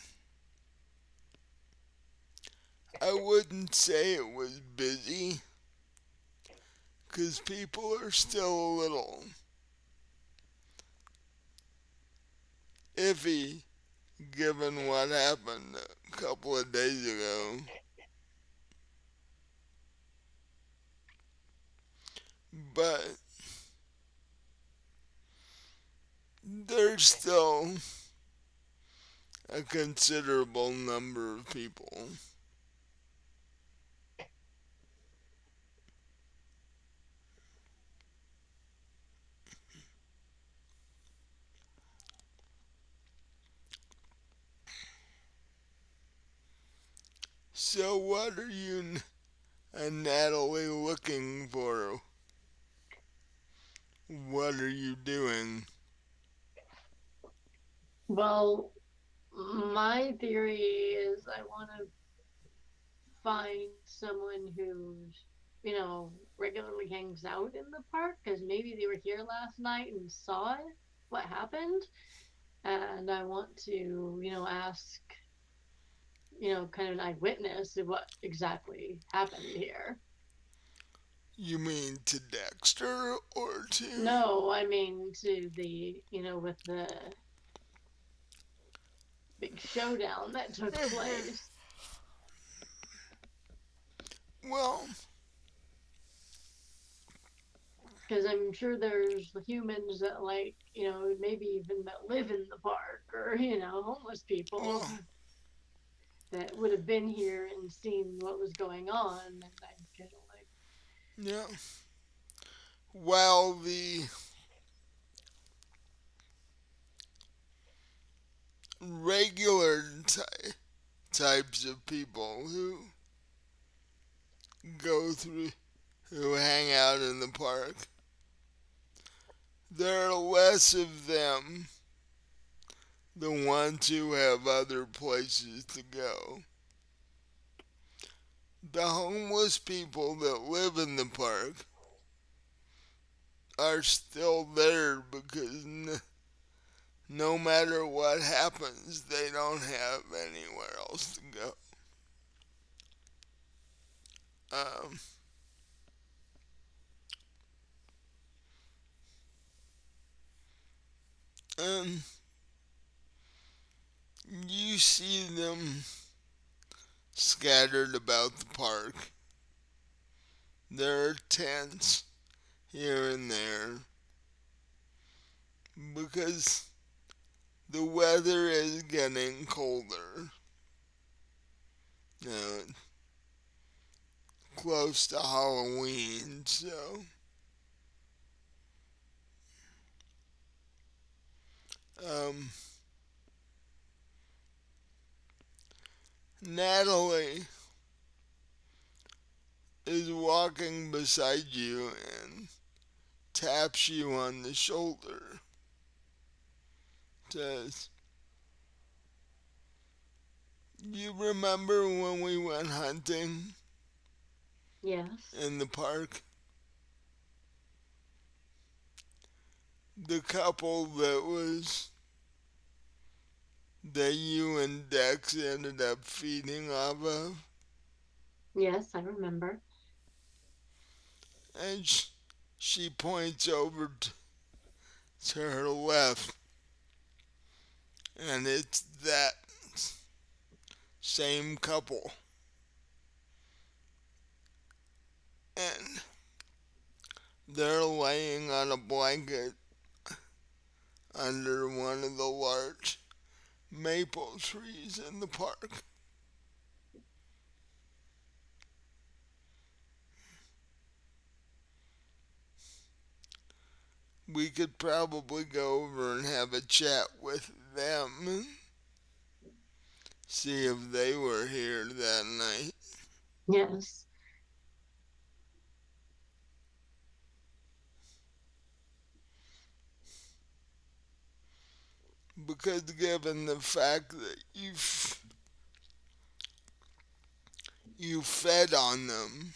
I wouldn't say it was busy because people are still a little iffy given what happened a couple of days ago. But there's still a considerable number of people. So, what are you and Natalie looking for? What are you doing? Well, my theory is I want to find someone who's, regularly hangs out in the park because maybe they were here last night and saw it, what happened. And I want to, ask, kind of an eyewitness of what exactly happened here. You mean to Dexter or to. No, I mean to the, with the big showdown that took place. Well, Because I'm sure there's humans that, like, maybe even that live in the park, or homeless people well, that would have been here and seen what was going on, and I'd kind of like, yeah. While the regular types of people go through, who hang out in the park, there are less of them, the ones who have other places to go. The homeless people that live in the park are still there because no matter what happens, they don't have anywhere else to go. Um, and you see them scattered about the park. There are tents here and there because the weather is getting colder. You know, close to Halloween, so um, Natalie is walking beside you and taps you on the shoulder. Says, "You remember when we went hunting yes, in the park? The couple that you and Dex ended up feeding off of?" yes, I remember. And she points over to her left, and it's that same couple. And they're laying on a blanket under one of the large maple trees in the park. We could probably go over and have a chat with them, see if they were here that night. Yes, Because given the fact that you fed on them,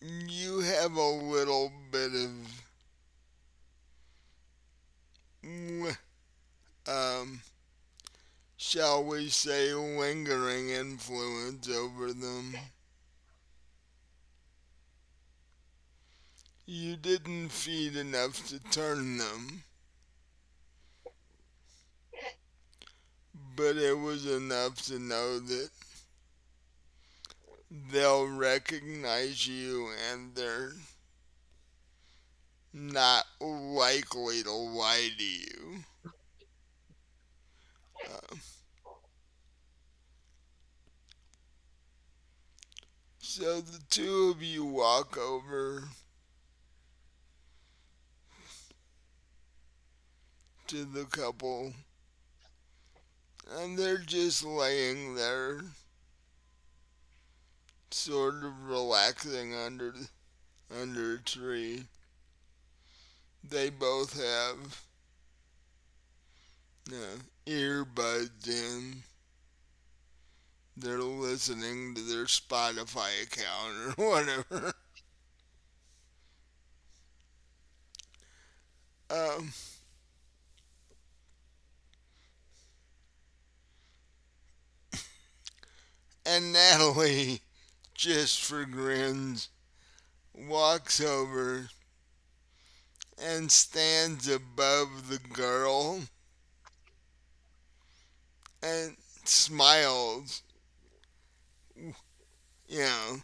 you have a little bit of, um, shall we say, lingering influence over them. You didn't feed enough to turn them, but it was enough to know that they'll recognize you and they're not likely to lie to you. Uh, so the two of you walk over to the couple, and they're just laying there, sort of relaxing under a tree. They both have earbuds in. They're listening to their Spotify account or whatever. Um, and Natalie, just for grins, walks over and stands above the girl and smiles. You know,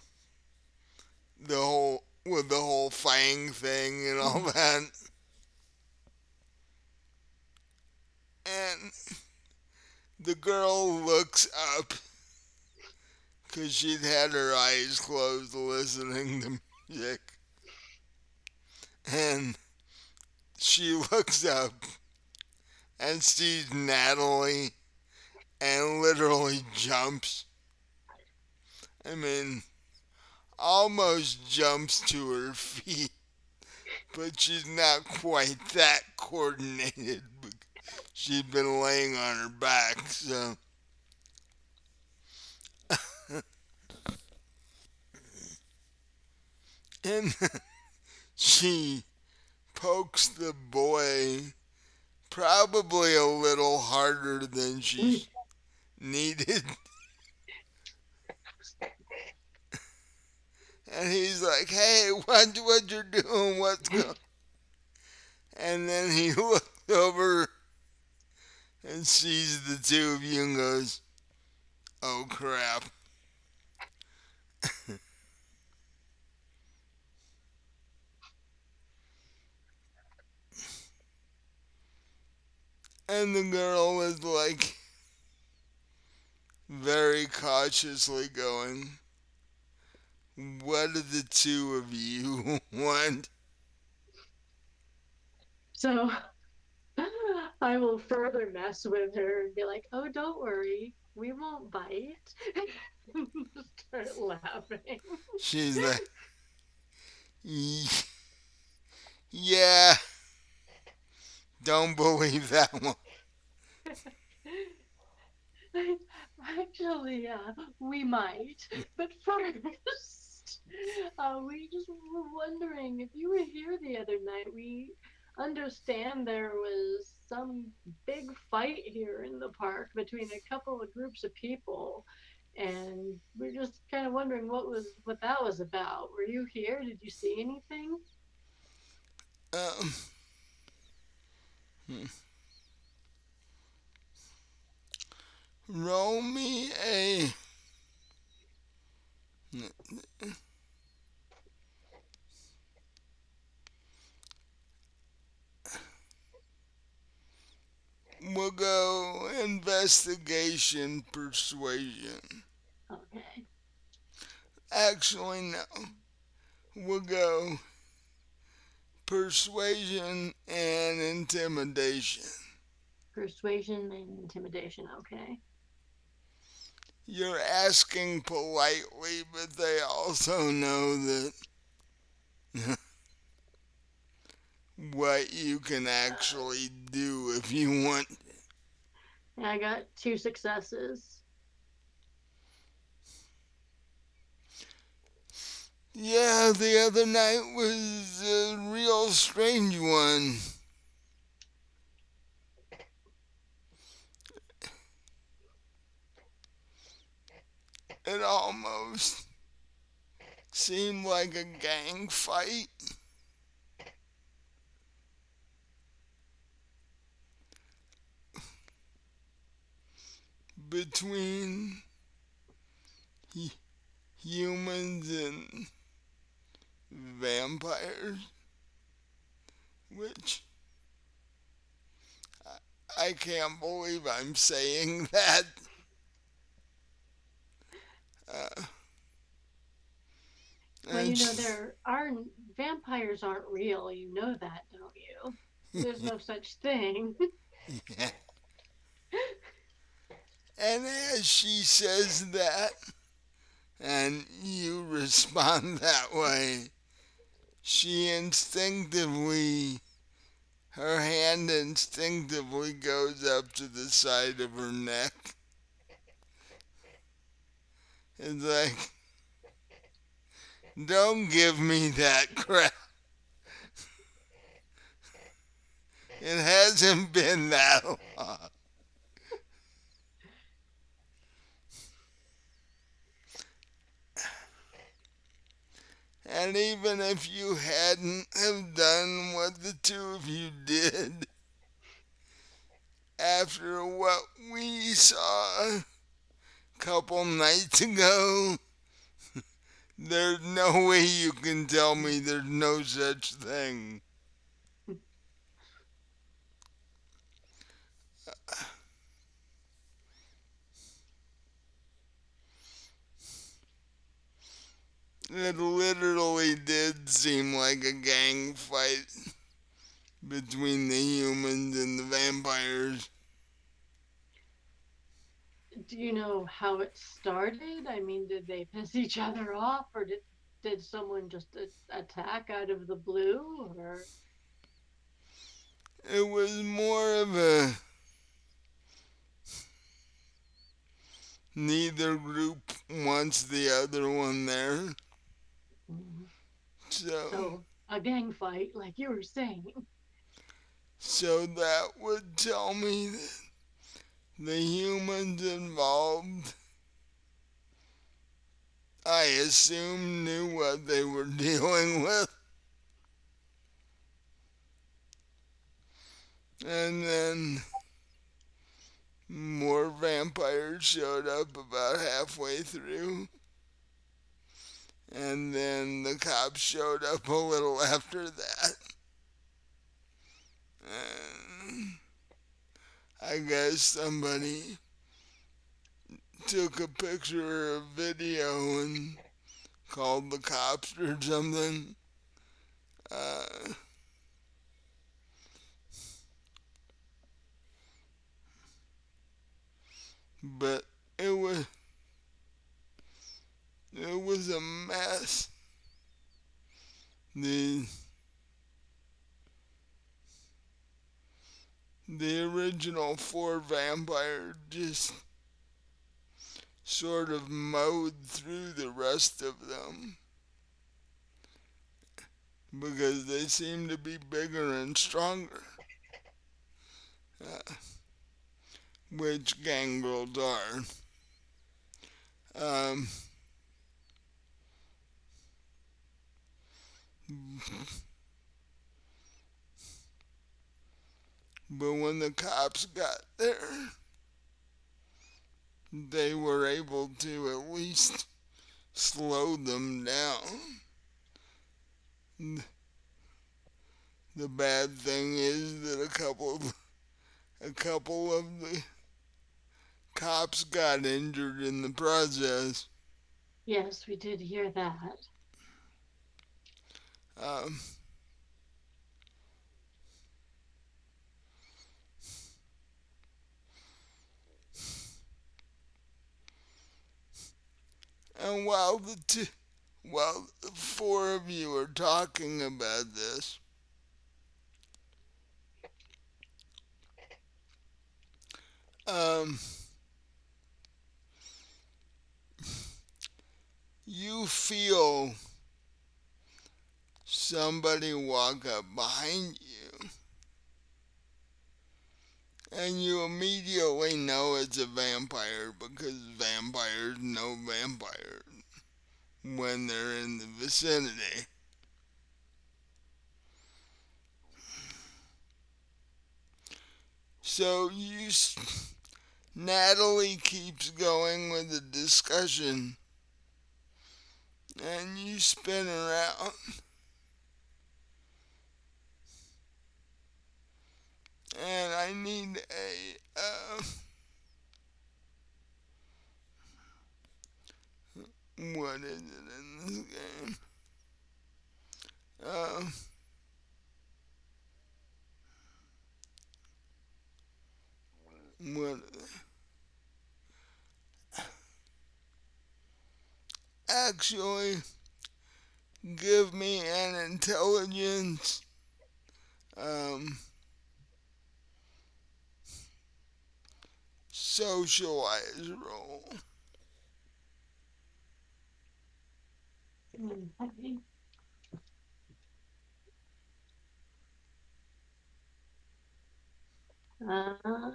the whole with the whole fang thing and all that. and the girl looks up because she'd had her eyes closed listening to music. And she looks up and sees Natalie and literally jumps. I mean, almost jumps to her feet, but she's not quite that coordinated. She'd been laying on her back, so. And she pokes the boy probably a little harder than she needed. And he's like, "Hey, what you're doing? What's going?" And then he looks over and sees the two of you and goes, "Oh crap!" And the girl is like very cautiously going, "What do the two of you want?" So I will further mess with her and be like, "Oh, don't worry, we won't bite." Start laughing. She's like, "Yeah, don't believe that one." Actually, we might. But first, we just were wondering if you were here the other night. We understand there was some big fight here in the park between a couple of groups of people. And we're just kind of wondering what that was about. Were you here? Did you see anything? Um, roll me a. We'll go investigation persuasion. Okay. Actually, no. We'll go persuasion and intimidation. Persuasion and intimidation. Okay. You're asking politely, but they also know that what you can actually do if you want. I got two successes. Yeah, the other night was a real strange one. It almost seemed like a gang fight between humans and vampires, which I can't believe I'm saying that. Uh, Well, and there are vampires aren't real. You know that, don't you? There's no such thing. yeah. And as she says that, and you respond that way, she instinctively, her hand instinctively goes up to the side of her neck. It's like, don't give me that crap. It hasn't been that long. And even if you hadn't have done what the two of you did, after what we saw a couple nights ago, there's no way you can tell me there's no such thing. it literally did seem like a gang fight between the humans and the vampires. Do you know how it started? I mean, did they piss each other off, or did someone just attack out of the blue, or It was more of a neither group wants the other one there. mm, So so a gang fight, like you were saying? so that would tell me that the humans involved, I assume, knew what they were dealing with. And then more vampires showed up about halfway through. And then the cops showed up a little after that. And I guess somebody took a picture or a video and called the cops or something. Uh, but it was it was a mess. The the original four vampires just sort of mowed through the rest of them because they seem to be bigger and stronger, uh, which gangrels are. Um, but when the cops got there, they were able to at least slow them down. The bad thing is that a couple of the cops got injured in the process. Yes, we did hear that. Um, and while the four of you are talking about this, um, you feel somebody walk up behind you, and you immediately know it's a vampire because vampires know vampires when they're in the vicinity. So Natalie keeps going with the discussion, and you spin around, and I need what is it in this game? Uh, what actually give me an intelligence um, socialize roll. Okay. Uh,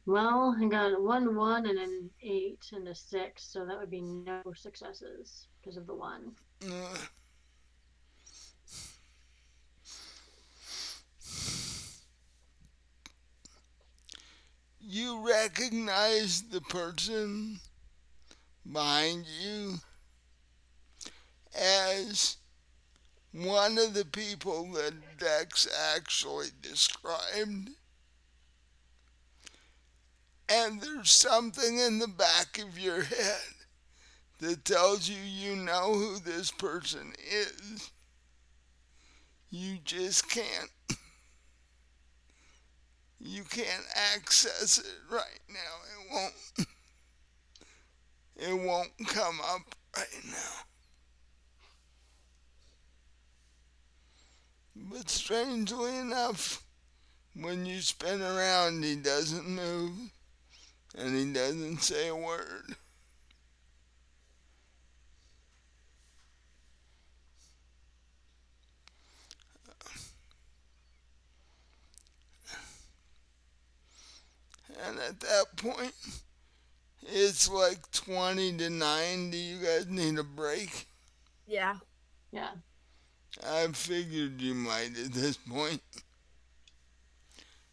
well, I got a 1 1 and an 8 and a 6, so that would be no successes because of the 1. Uh, you recognize the person behind you as one of the people that Dex actually described. And there's something in the back of your head that tells you you know who this person is. You just can't. You can't access it right now. It won't come up right now. But strangely enough, when you spin around, he doesn't move and he doesn't say a word. And at that point, it's like 20 to 9. Do you guys need a break? Yeah. Yeah. I figured you might at this point.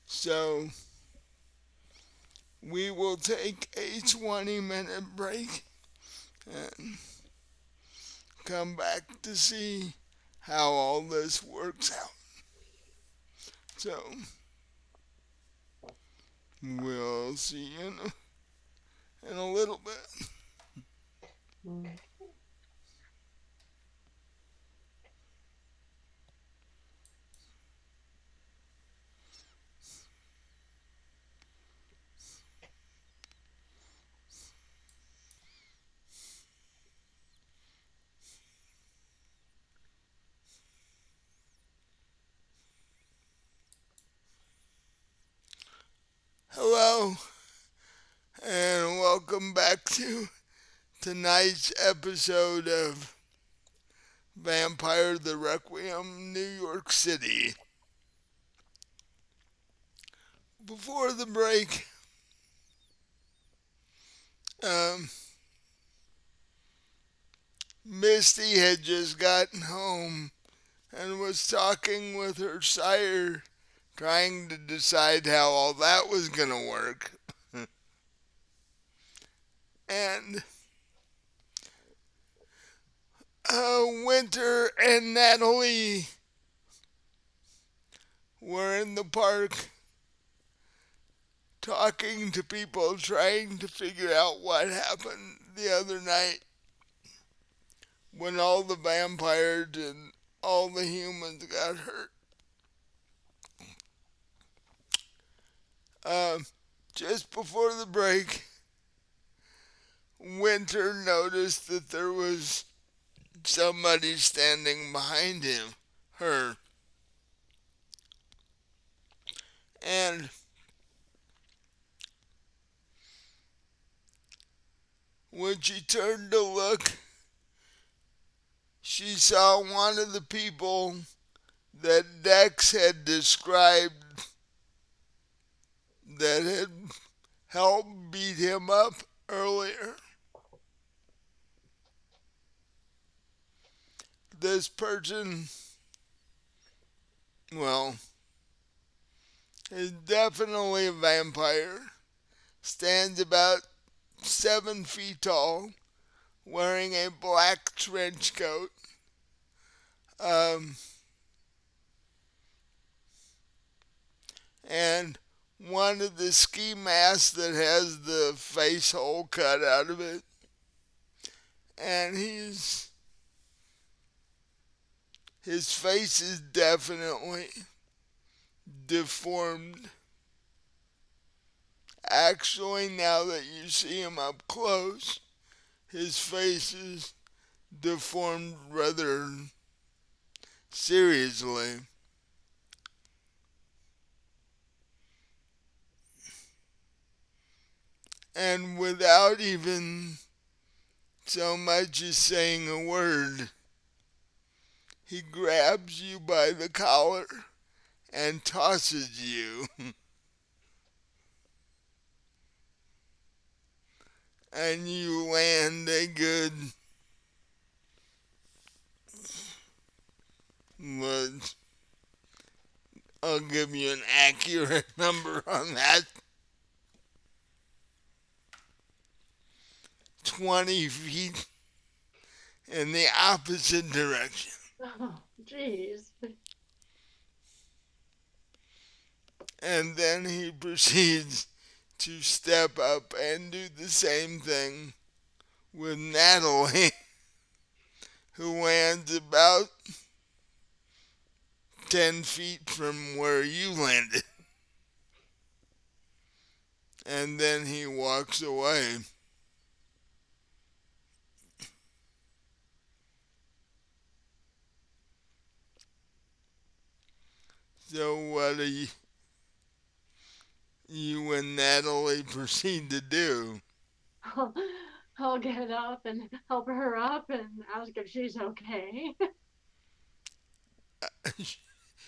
So we will take a 20-minute break and come back to see how all this works out. So we'll see you in a little bit. Mm. Hello and welcome back to tonight's episode of Vampire the Requiem, New York City. Before the break, um, Misty had just gotten home and was talking with her sire, trying to decide how all that was going to work. And Winter and Natalie were in the park talking to people, trying to figure out what happened the other night when all the vampires and all the humans got hurt. Uh, just before the break, Winter noticed that there was somebody standing behind her. And when she turned to look, she saw one of the people that Dex had described that had helped beat him up earlier. This person, well, is definitely a vampire, stands about 7 feet tall, wearing a black trench coat. Um, and one of the ski masks that has the face hole cut out of it. And his face is definitely deformed. Actually, now that you see him up close, his face is deformed rather seriously. And without even so much as saying a word, he grabs you by the collar and tosses you. And you land a good, but I'll give you an accurate number on that. 20 feet in the opposite direction. Oh, jeez. And then he proceeds to step up and do the same thing with Natalie, who lands about 10 feet from where you landed. And then he walks away. So, what do you and Natalie proceed to do? I'll, I'll get up and help her up and ask if she's okay.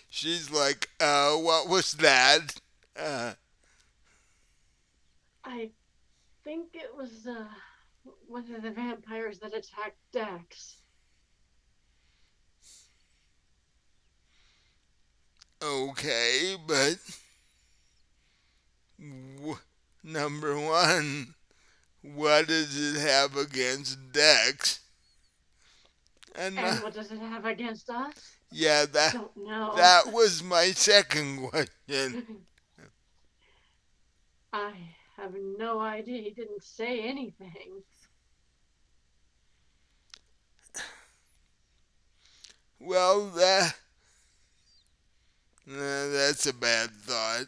She's like, what was that? Uh, I think it was one of the vampires that attacked Dex. okay, but w- number one, what does it have against Dex? And And what does it have against us? yeah, I that don't know. that was my second question. I have no idea. He didn't say anything. Well, that's a bad thought.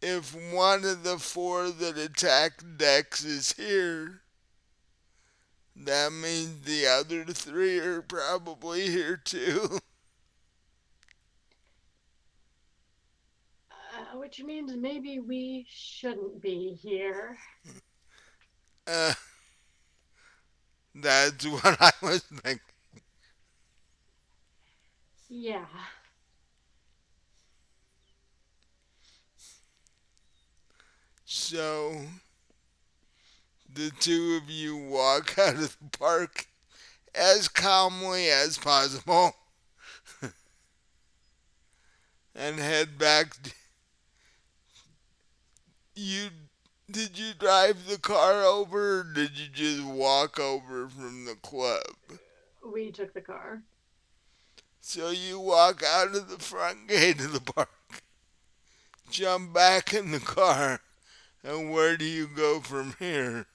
If one of the four that attacked Dex is here, that means the other three are probably here too. Which means maybe we shouldn't be here. Uh, that's what I was thinking. Yeah. So the two of you walk out of the park as calmly as possible and head back. You did you drive the car over, or did you just walk over from the club? We took the car. So you walk out of the front gate of the park, jump back in the car, and where do you go from here?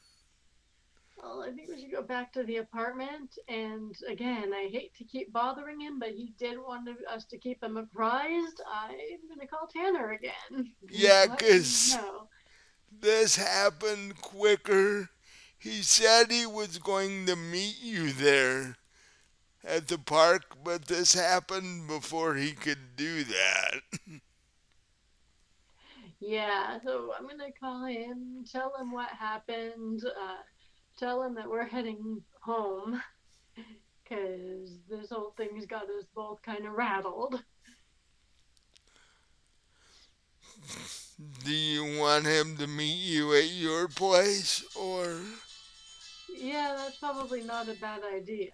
Well, I think we should go back to the apartment. And again, I hate to keep bothering him, but he did want us to keep him apprised. I'm going to call Tanner again and Yeah, let him 'cause know. this happened quicker. He said he was going to meet you there at the park, but this happened before he could do that. Yeah, so I'm going to call him, tell him what happened, tell him that we're heading home because this whole thing's got us both kind of rattled. Do you want him to meet you at your place or? Yeah, that's probably not a bad idea.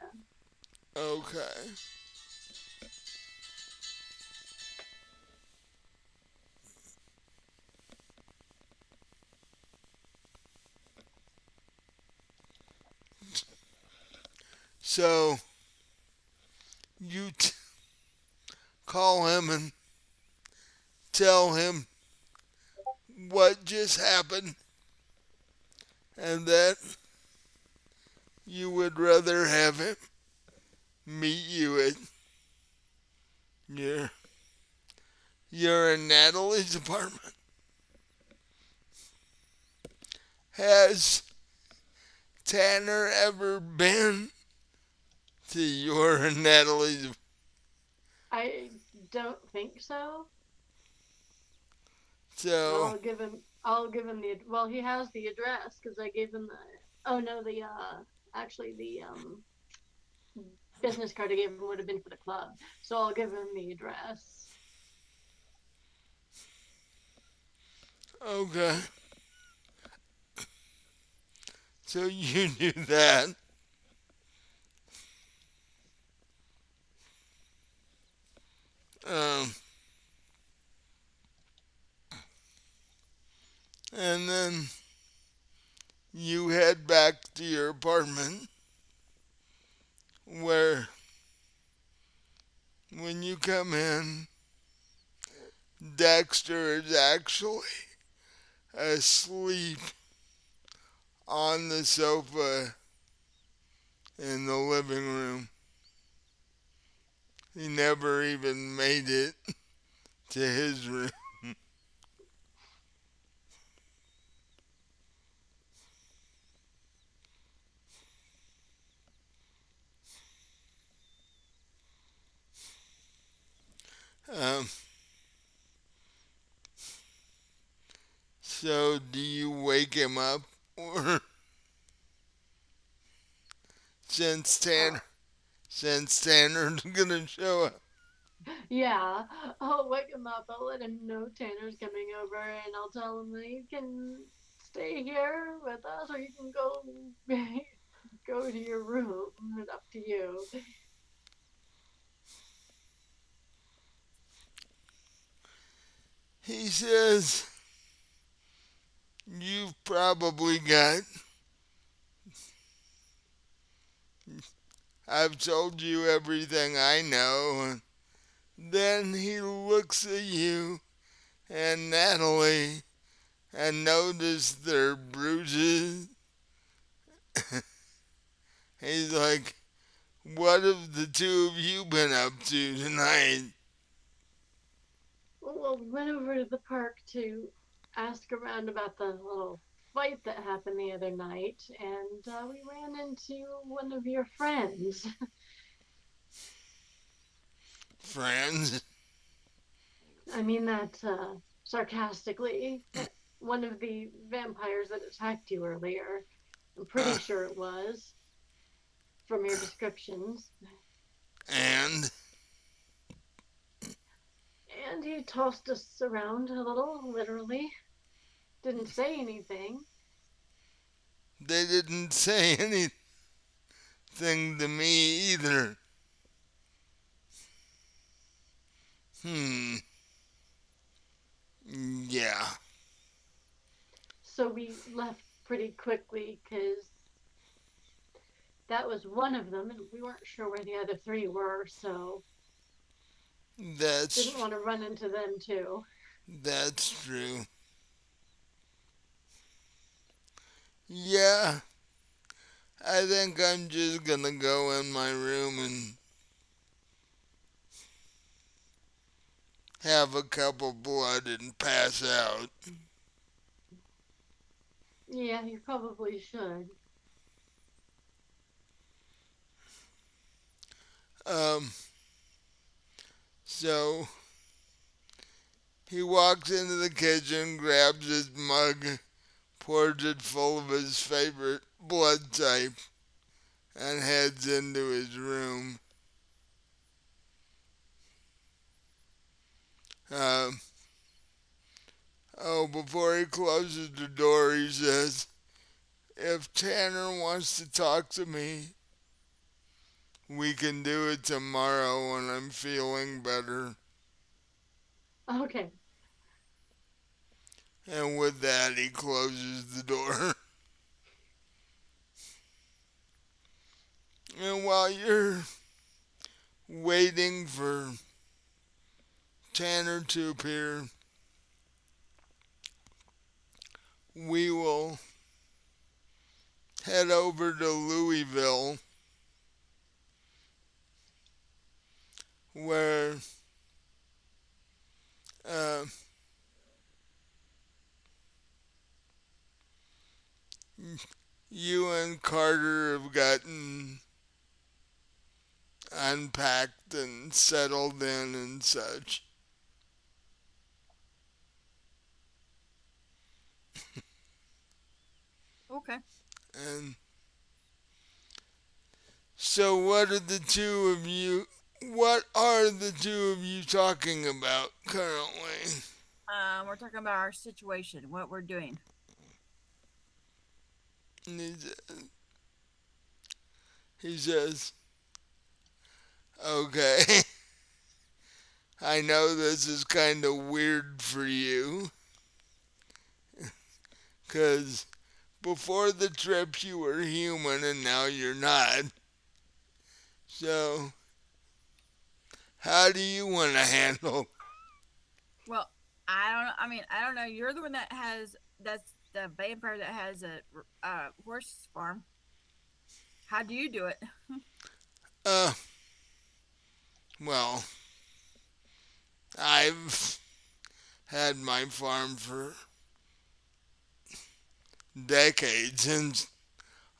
Okay. So you call him and tell him what just happened and that you would rather have him meet you at your in Natalie's apartment. Has Tanner ever been to your and Natalie's? I don't think so, but So I'll give him. I'll give him the. Well, he has the address because I gave him the. Oh no, the actually the business card I gave him would have been for the club, so I'll give him the address. okay. So you knew that. Um, and then you head back to your apartment where when you come in, Dexter is actually asleep on the sofa in the living room. He never even made it to his room. Um, so, do you wake him up, or since Uh, Tanner, since Tanner's gonna show up? yeah, I'll wake him up. I'll let him know Tanner's coming over, and I'll tell him that he can stay here with us, or you can go go to your room. It's up to you. He says, "You've probably got. I've told you everything I know." Then he looks at you and Natalie and notices their bruises. He's like, "What have the two of you been up to tonight?" Well, we went over to the park to ask around about the little fight that happened the other night, and we ran into one of your friends. Friends. I mean that sarcastically. One of the vampires that attacked you earlier. I'm pretty Uh, sure it was from your descriptions. and And he tossed us around a little, literally. Didn't say anything. they didn't say anything to me either. Hmm. Yeah. So we left pretty quickly because that was one of them, and we weren't sure where the other three were, so didn't That's want to run into them too. that's true. Yeah. I think I'm just gonna go in my room and have a cup of blood and pass out. Yeah, you probably should. Um, so he walks into the kitchen, grabs his mug, pours it full of his favorite blood type, and heads into his room. Um, before he closes the door, he says, "If Tanner wants to talk to me, we can do it tomorrow when I'm feeling better." Okay. And with that, he closes the door. And while you're waiting for Tanner to appear, we will head over to Louisville, where uh, you and Carter have gotten unpacked and settled in and such. Okay. And so, what are the two of you? What are the two of you talking about currently? We're talking about our situation, what we're doing. And he says, "Okay, I know this is kind of weird for you, because before the trip you were human and now you're not. So, how do you want to handle?" Well, I don't know. I mean, I don't know. You're the one that has the vampire that has a horse farm. How do you do it? Uh, well, I've had my farm for decades, and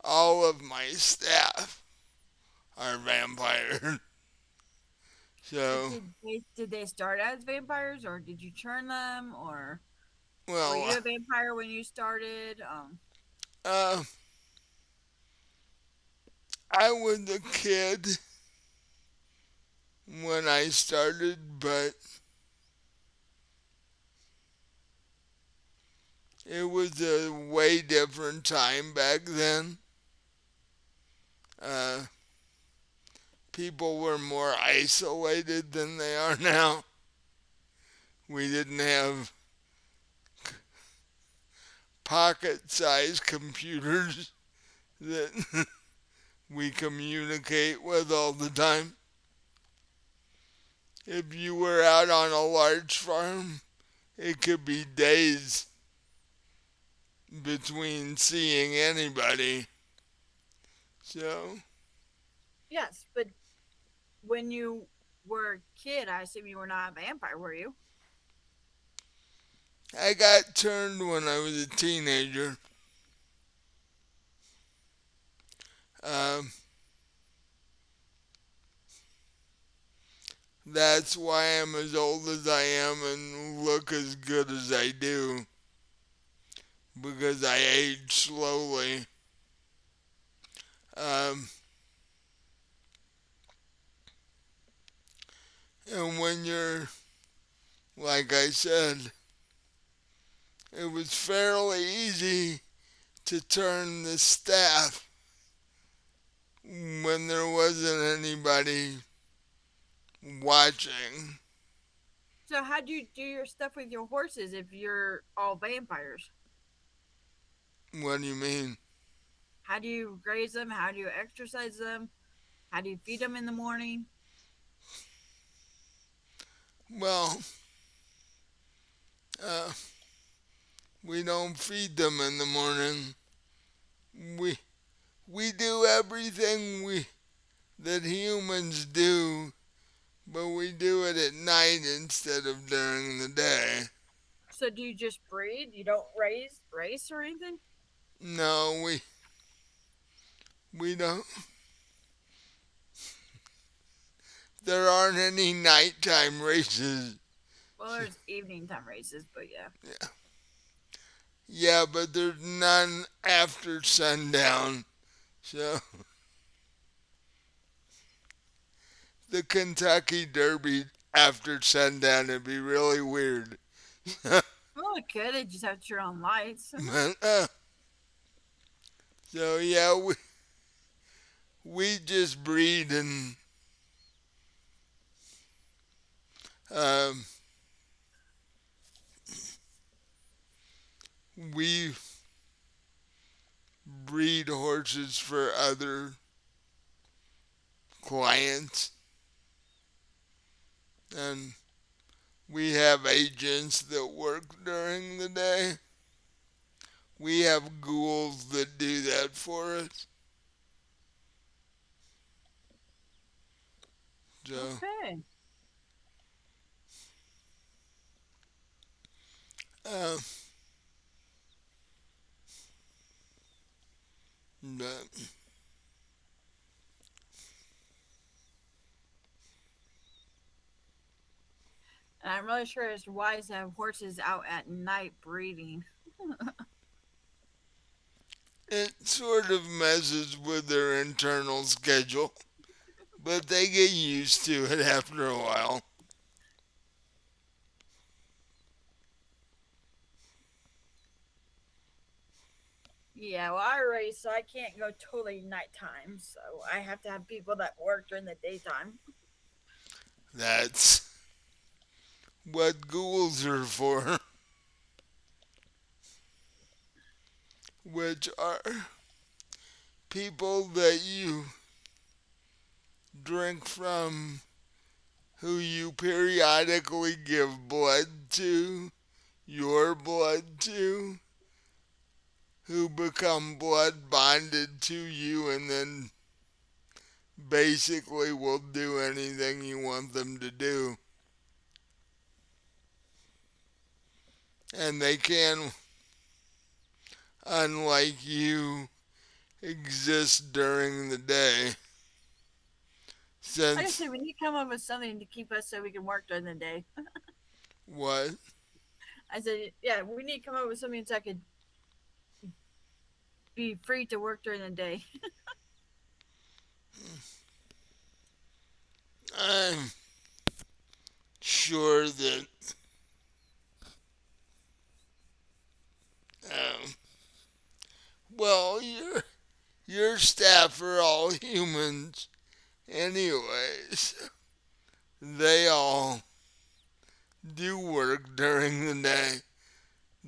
all of my staff are vampires. But So, did they start as vampires, or did you turn them, or were well, you a vampire when you started? uh, I was a kid when I started, but it was a way different time back then. Uh, People were more isolated than they are now. We didn't have pocket sized computers that we communicate with all the time. If you were out on a large farm, it could be days between seeing anybody. So Yes, but when you were a kid, I assume you were not a vampire, were you? I got turned when I was a teenager. Um, that's why I'm as old as I am and look as good as I do, because I age slowly. Um, and when you're, like I said, it was fairly easy to turn the staff when there wasn't anybody watching. So how do you do your stuff with your horses if you're all vampires? What do you mean? How do you graze them? How do you exercise them? How do you feed them in the morning? Well, uh, we don't feed them in the morning. We we do everything we that humans do, but we do it at night instead of during the day. So do you just breed? You don't race or anything? No, we don't. There aren't any nighttime races. Well, there's evening time races, but yeah. Yeah, yeah, but there's none after sundown. So the Kentucky Derby after sundown would be really weird. Well, it could. They just have to turn on lights. But, so yeah, we just breed and um, we breed horses for other clients, and we have agents that work during the day. We have ghouls that do that for us. So, Okay. uh, but, And I'm really sure it's wise to have horses out at night breeding. it sort of messes with their internal schedule, but they get used to it after a while. Yeah, well, I race, so I can't go totally nighttime. So I have to have people that work during the daytime. That's what ghouls are for, which are people that you drink from, who you periodically give blood to, your blood to, who become blood bonded to you and then basically will do anything you want them to do. And they can, unlike you, exist during the day. I just Since say we need to come up with something to keep us so we can work during the day. what? I said, yeah, we need to come up with something so I could be free to work during the day. I'm sure that um, well, your staff are all humans, anyways. They all do work during the day.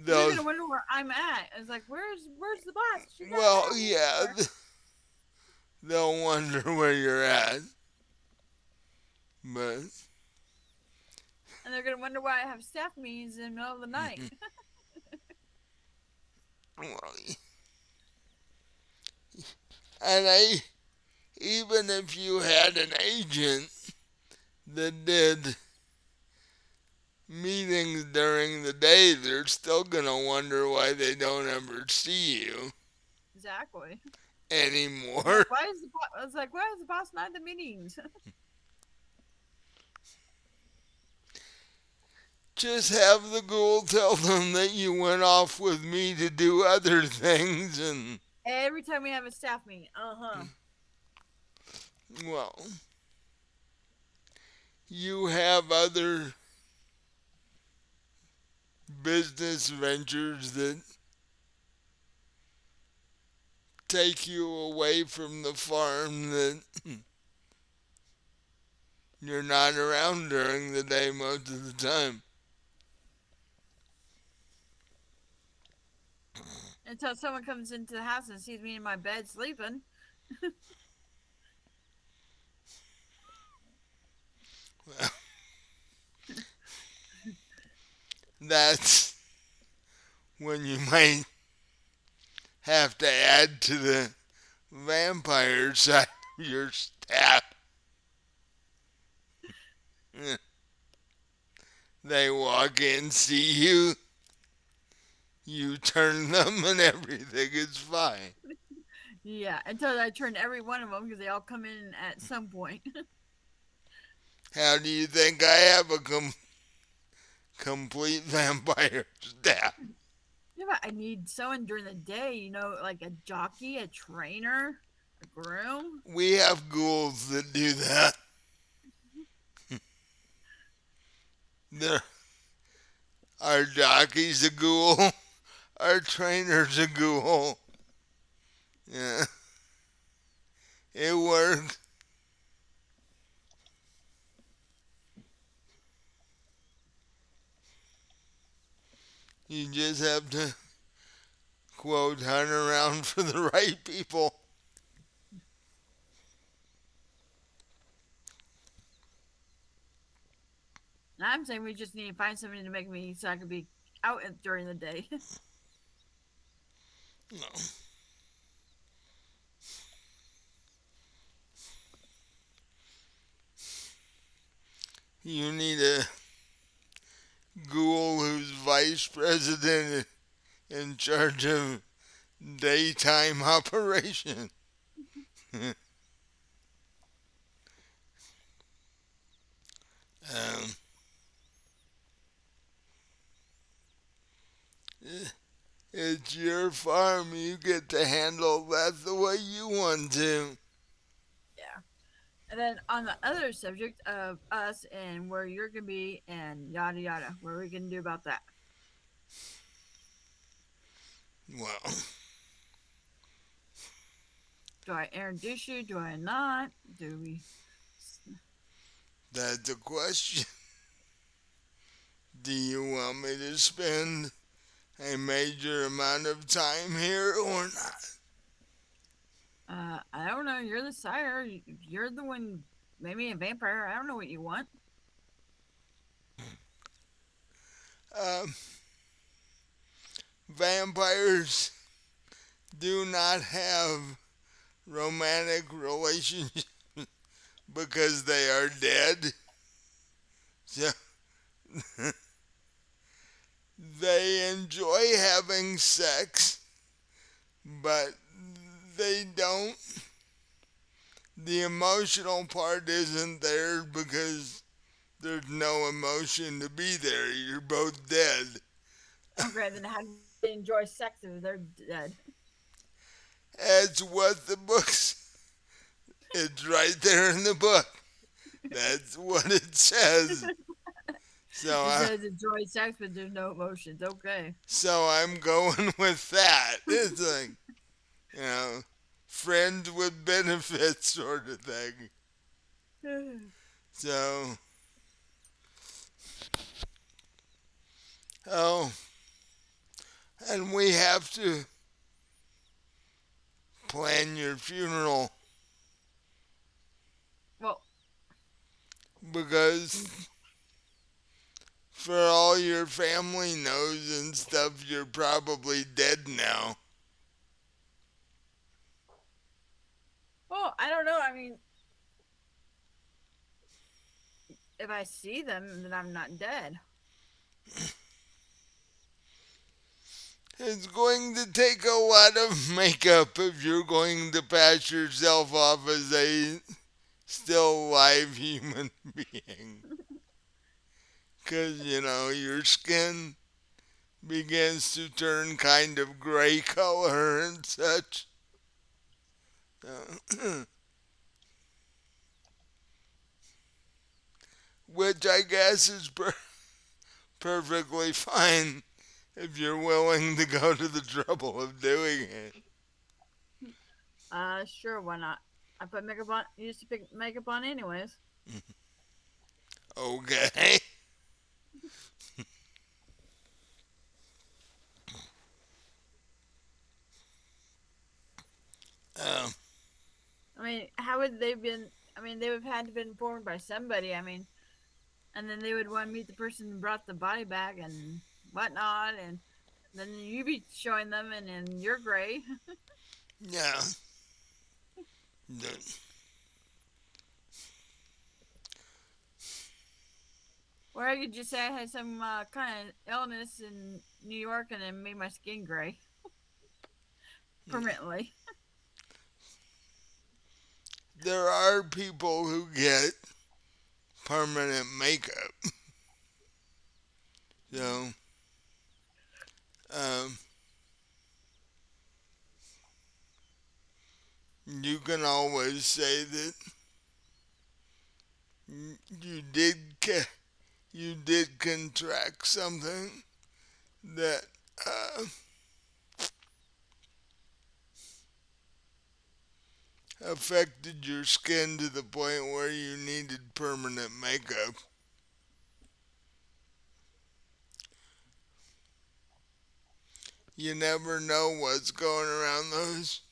And they're They'll gonna wonder where I'm at. It's like, where's the boss? She's not well, around yeah, anymore. they'll wonder where you're at, but And they're gonna wonder why I have staff meetings in the middle of the night. well, and even if you had an agent that did meetings during the day, they're still gonna wonder why they don't ever see you Exactly. I'm anymore. like, why is the boss? I was like, why is the boss not at the meetings? Just have the ghoul tell them that you went off with me to do other things, and Every time we have a staff meeting, uh-huh. well, you have other business ventures that take you away from the farm that you're not around during the day most of the time. Until someone comes into the house and sees me in my bed sleeping. That's when you might have to add to the vampire side of your staff. They walk in, see you, you turn them, and everything is fine. Yeah, until I turn every one of them because they all come in at some point. How do you think I have a complete vampire staff? Yeah, but I need someone during the day, like a jockey, a trainer, a groom. We have ghouls that do that. There, our jockey's a ghoul, our trainer's a ghoul. Yeah, it works. You just have to, quote, hunt around for the right people. And I'm saying we just need to find something to make me so I can be out during the day. No. You need a ghoul who's vice president in charge of daytime operation. um, it's your farm. You get to handle that the way you want to. Yeah. And then on the other subject of us and where you're gonna be and yada yada, what are we gonna do about that? Well, Do I introduce you? Do I not? Do we? that's the question. Do you want me to spend a major amount of time here or not? I don't know. You're the sire. You're the one. Maybe a vampire. I don't know what you want. Um, vampires do not have romantic relationships because they are dead. So they enjoy having sex, but they don't. The emotional part isn't there because there's no emotion to be there. You're both dead. Okay, then how do they enjoy sex if they're dead? That's what the book's. It's right there in the book. That's what it says. So It I, says enjoy sex, but there's no emotions. Okay. so I'm going with that. It's like, you know, friends with benefits sort of thing. So, oh, and we have to plan your funeral Well, because for all your family knows and stuff, you're probably dead now. well, I don't know. I mean, if I see them, then I'm not dead. It's going to take a lot of makeup if you're going to pass yourself off as a still live human being. Because, you know, your skin begins to turn kind of gray color and such. Which I guess is perfectly fine if you're willing to go to the trouble of doing it. Sure, why not? I put makeup on. Used to put makeup on anyways. Okay. Um, I mean, how would they been? I mean, they would have had to been informed by somebody. I mean, and then they would want to meet the person who brought the body back and whatnot, and then you be showing them, and then you're gray. yeah. The- Or I could just say I had some kind of illness in New York, and then made my skin gray permanently. There are people who get permanent makeup. So, um, you can always say that you you did contract something that uh, affected your skin to the point where you needed permanent makeup. You never know what's going around those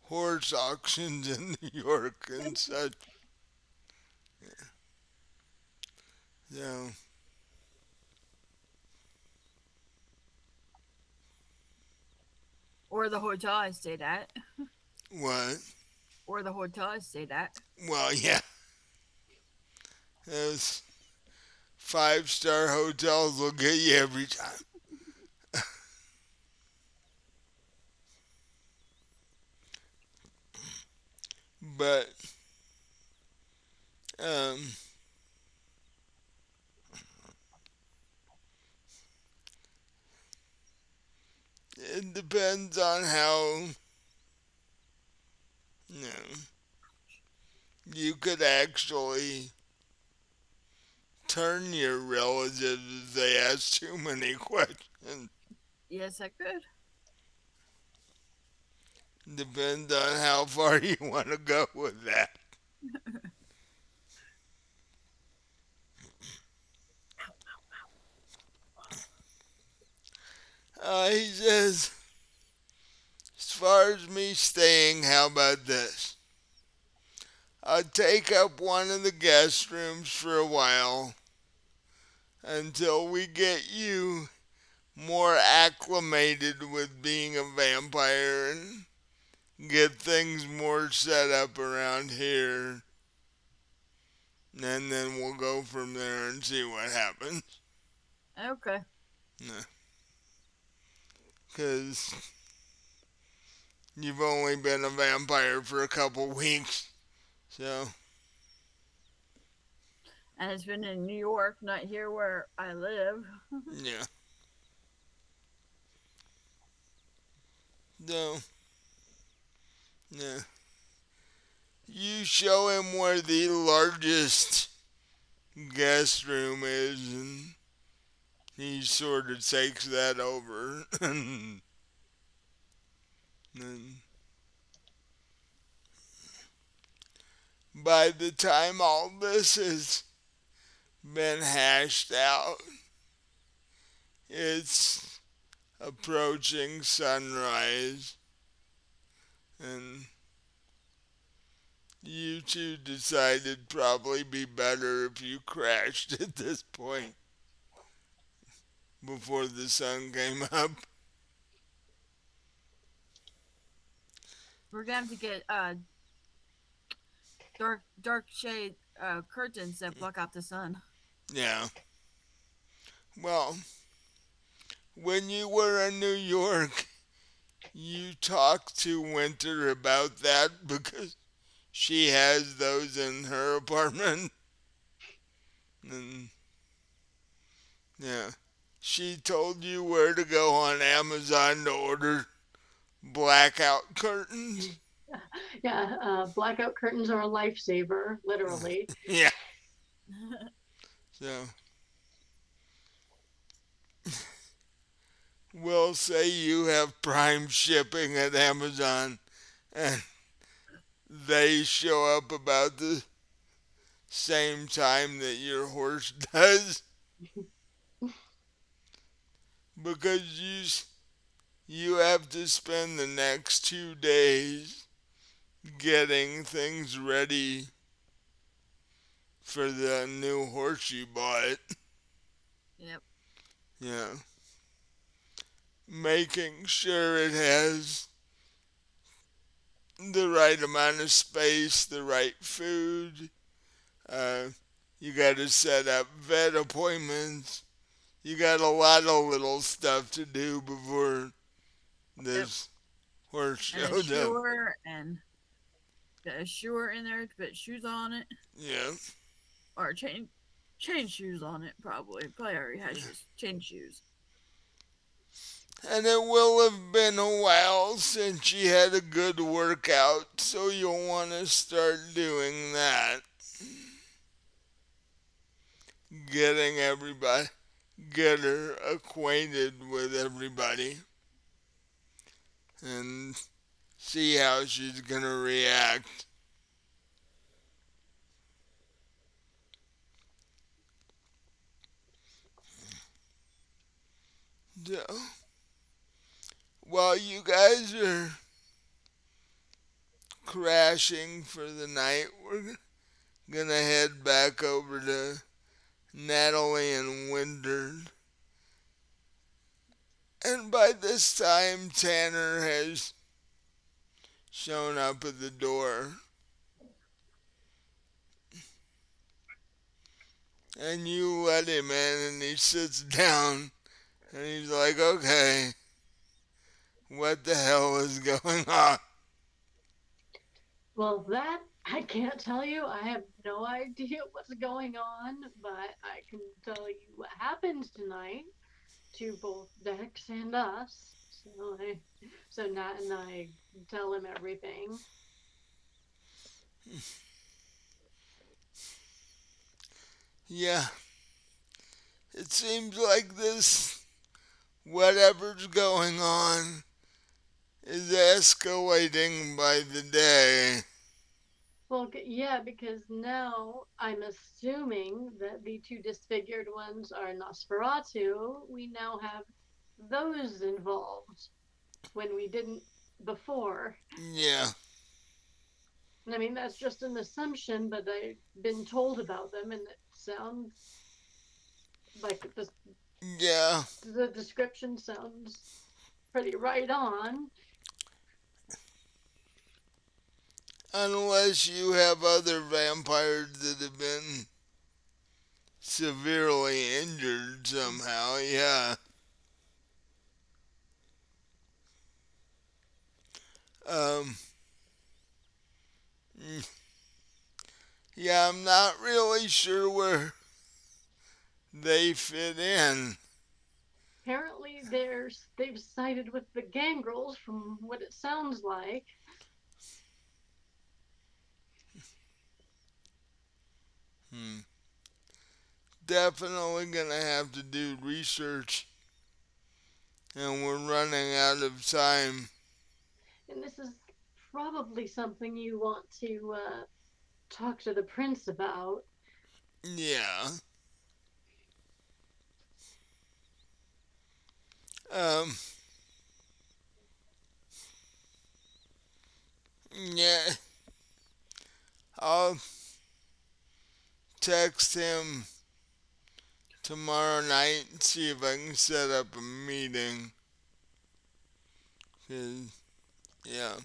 horse auctions in New York and such. So, Or the hotel I stayed at. what? Or the hotel I stayed at. Well, yeah, those five-star hotels will get you every time. But um, it depends on how you know you could actually turn your relatives if they ask too many questions. Yes, I could. Depends on how far you want to go with that. He says, as far as me staying, how about this? I'll take up one of the guest rooms for a while until we get you more acclimated with being a vampire and get things more set up around here, and then we'll go from there and see what happens. Okay. Because you've only been a vampire for a couple weeks, so And it's been in New York, not here where I live. yeah. So yeah, you show him where the largest guest room is, and he sort of takes that over. And by the time all this has been hashed out, it's approaching sunrise, and you two decided probably be better if you crashed at this point before the sun came up. We're gonna have to get dark shade curtains that block out the sun. Yeah. Well, when you were in New York, you talked to Winter about that because she has those in her apartment. And yeah, she told you where to go on Amazon to order blackout curtains. Yeah, blackout curtains are a lifesaver, literally. Yeah. So we'll say you have prime shipping at Amazon and they show up about the same time that your horse does because you have to spend the next 2 days getting things ready for the new horse you bought. Yep. Yeah. Making sure it has the right amount of space, the right food. Uh, you got to set up vet appointments. You got a lot of little stuff to do before Yep. this horse And a showed up. shoer and got a shoer in there to put shoes on it Yeah. or change shoes on it. Probably already has shoes. Change shoes. And it will have been a while since you had a good workout, so you'll want to start doing that. Getting everybody, get her acquainted with everybody, and see how she's going to react. So, while you guys are crashing for the night, we're going to head back over to Natalie and Winder. And by this time, Tanner has shown up at the door. And you let him in, and he sits down, and he's like, okay, what the hell is going on? Well, that I can't tell you. I have no idea what's going on, but I can tell you what happened tonight to both Dex and us. So Nat and I tell him everything. Yeah, it seems like this, whatever's going on, is escalating by the day. Well, yeah, because now I'm assuming that the two disfigured ones are Nosferatu. We now have those involved when we didn't before. Yeah, I mean, that's just an assumption, but I've been told about them, and it sounds like this. Yeah, The description sounds pretty right on. unless you have other vampires that have been severely injured somehow. Yeah. Um, mm, yeah, I'm not really sure where they fit in. Apparently, they've sided with the gangrels, from what it sounds like. Hmm. Definitely gonna have to do research, and we're running out of time. And this is probably something you want to talk to the prince about. Yeah. Um. Yeah. I'll text him tomorrow night and see if I can set up a meeting. 'Cause, yeah.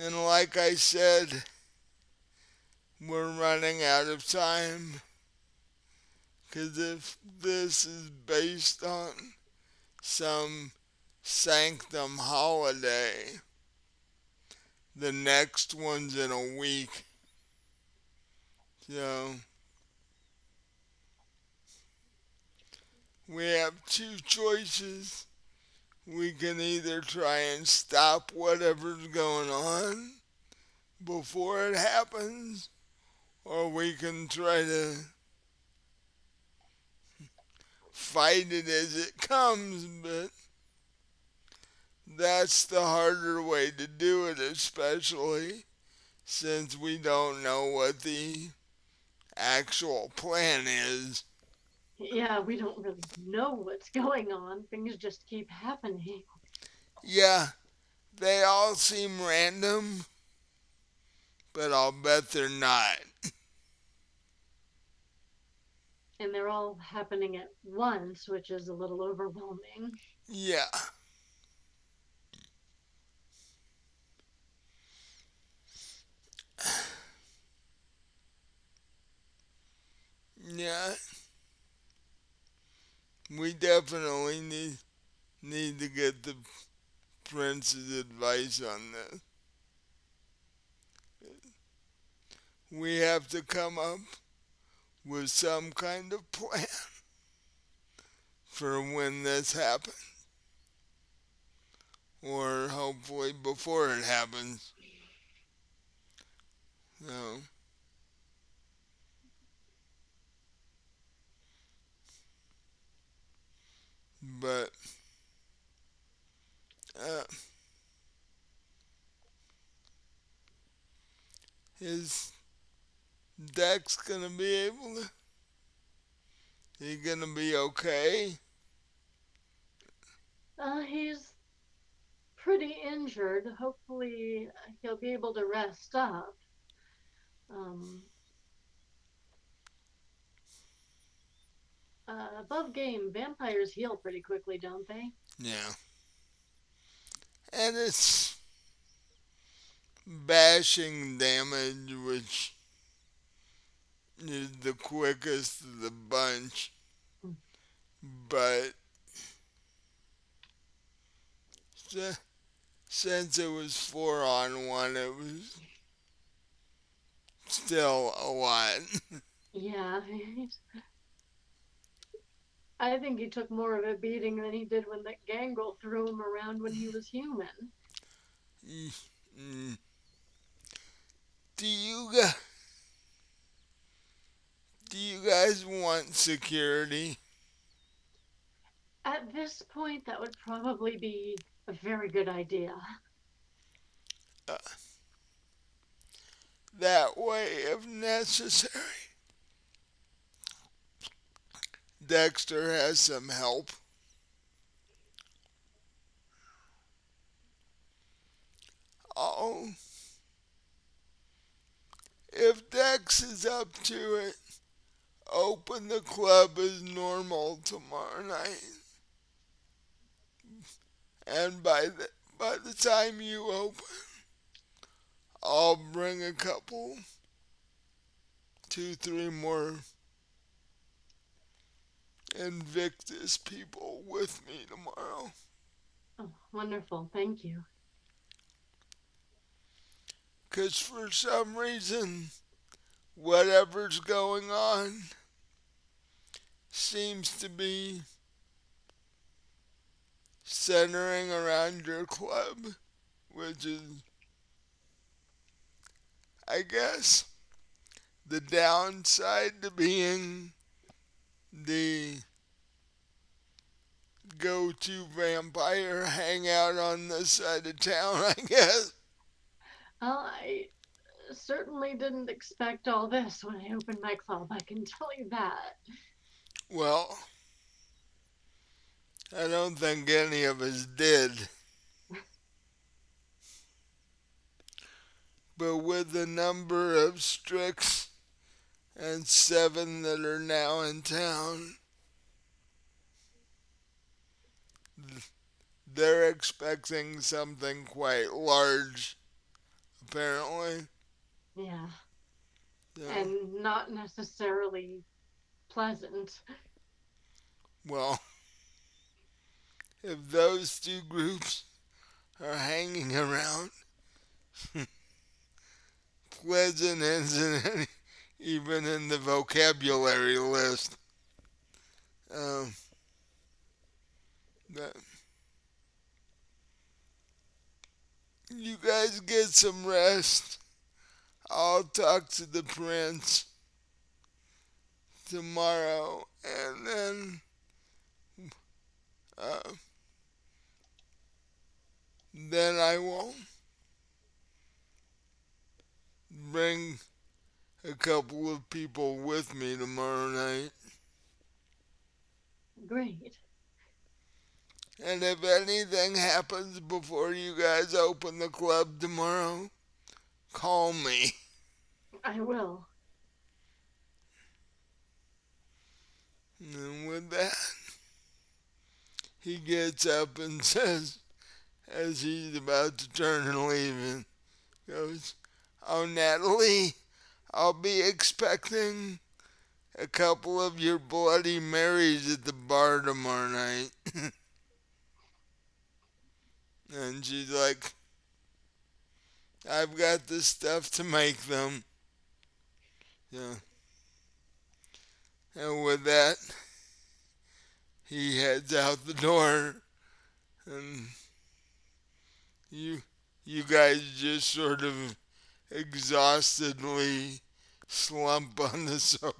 And like I said, we're running out of time. Because if this is based on some sanctum holiday, the next one's in a week. So we have two choices. We can either try and stop whatever's going on before it happens, or we can try to fight it as it comes, but that's the harder way to do it, especially since we don't know what the actual plan is. Yeah, we don't really know what's going on. Things just keep happening. Yeah, they all seem random, but I'll bet they're not. And they're all happening at once, which is a little overwhelming. Yeah, yeah, we definitely need to get the prince's advice on this. We have to come up with some kind of plan for when this happens, or hopefully before it happens. So, but uh, his deck's gonna be able to. He gonna be okay. He's pretty injured. Hopefully, he'll be able to rest up. Um, Above game, vampires heal pretty quickly, don't they? Yeah, and it's bashing damage, which is the quickest of the bunch. But since it was 4-on-1, it was still a lot. Yeah, I think he took more of a beating than he did when that gangrel threw him around when he was human. Mm. do you gu- do you guys want security? At this point, that would probably be a very good idea. Uh, that way, if necessary, Dexter has some help. Oh, if Dex is up to it, open the club as normal tomorrow night, and by the time you open, I'll bring a couple, two, three more Invictus people with me tomorrow. Oh, wonderful. Thank you. 'Cause for some reason, whatever's going on seems to be centering around your club, which is, I guess, the downside to being the go to vampire hangout on this side of town, I guess. Well, I certainly didn't expect all this when I opened my club, I can tell you that. Well, I don't think any of us did. But with the number of Strix and seven that are now in town, they're expecting something quite large, apparently. Yeah, So, and not necessarily pleasant. well, if those two groups are hanging around, pleasant isn't even in the vocabulary list. Um, but you guys get some rest. I'll talk to the prince tomorrow, and uh, then I will bring a couple of people with me tomorrow night. Great. And if anything happens before you guys open the club tomorrow, call me. I will. And with that, he gets up and says, as he's about to turn and leave, and goes, "Oh, Natalie, I'll be expecting a couple of your Bloody Marys at the bar tomorrow night." And she's like, "I've got the stuff to make them." Yeah. And with that, he heads out the door, and you you guys just sort of exhaustedly slump on the sofa.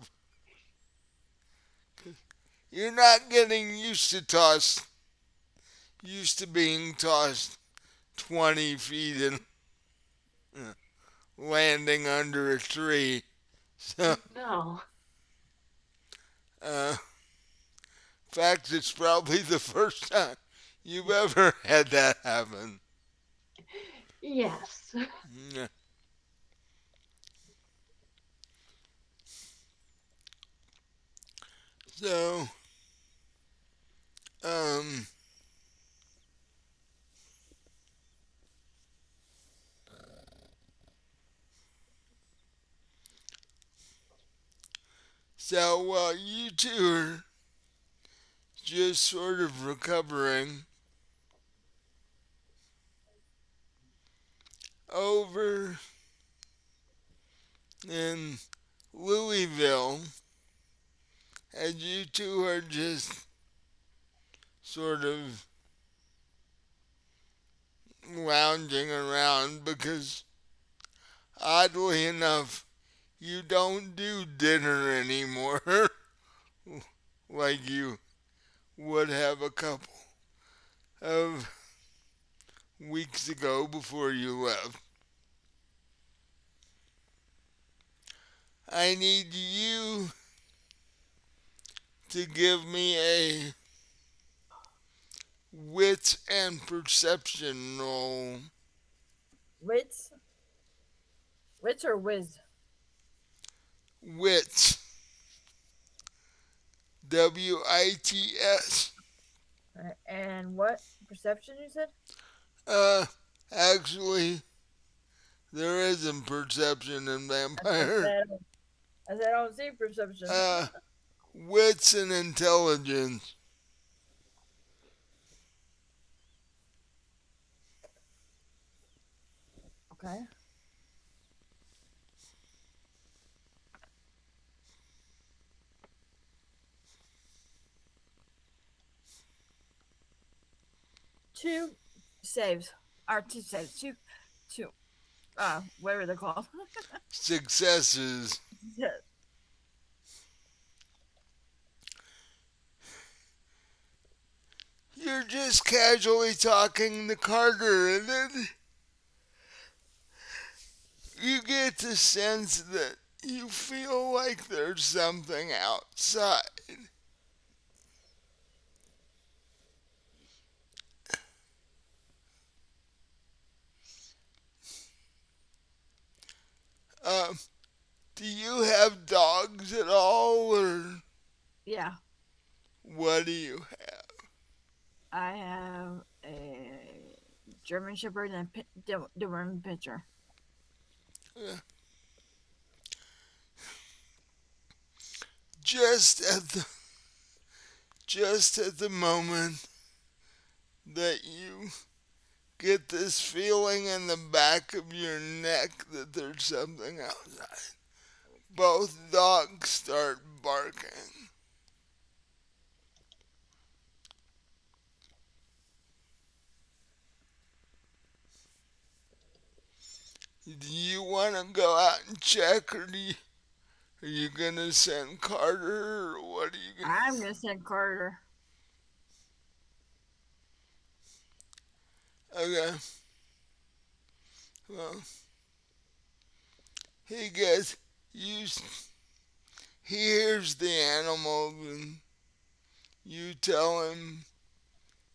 You're not getting used to being tossed 20 feet and landing under a tree. So, No. in fact, it's probably the first time you've ever had that happen. Yes. Yeah. So, um, so while you two are just sort of recovering, over in Louisville, and you two are just sort of lounging around because, oddly enough, you don't do dinner anymore like you would have a couple of weeks ago before you left. I need you to give me a wit and perception roll. Wits, wits or whiz? Wits. WITS. And what perception you said? Uh, Actually, there isn't perception in I vampire. said I said I don't see perception. Uh, Wits and intelligence. Okay. Two saves. Or two saves. Two whatever they're called. Successes. Yes. You're just casually talking to Carter, and then you get the sense that you feel like there's something outside. Um, do you have dogs at all, or Yeah. what do you I have a German Shepherd and a Doberman Pinscher. have? Just at the just at the moment that you get this feeling in the back of your neck that there's something outside, both dogs start barking. Do you want to go out and check, or are you gonna send Carter, or what are you gonna? I'm gonna send Carter. Okay, well, he gets you. He hears the animals, and you tell him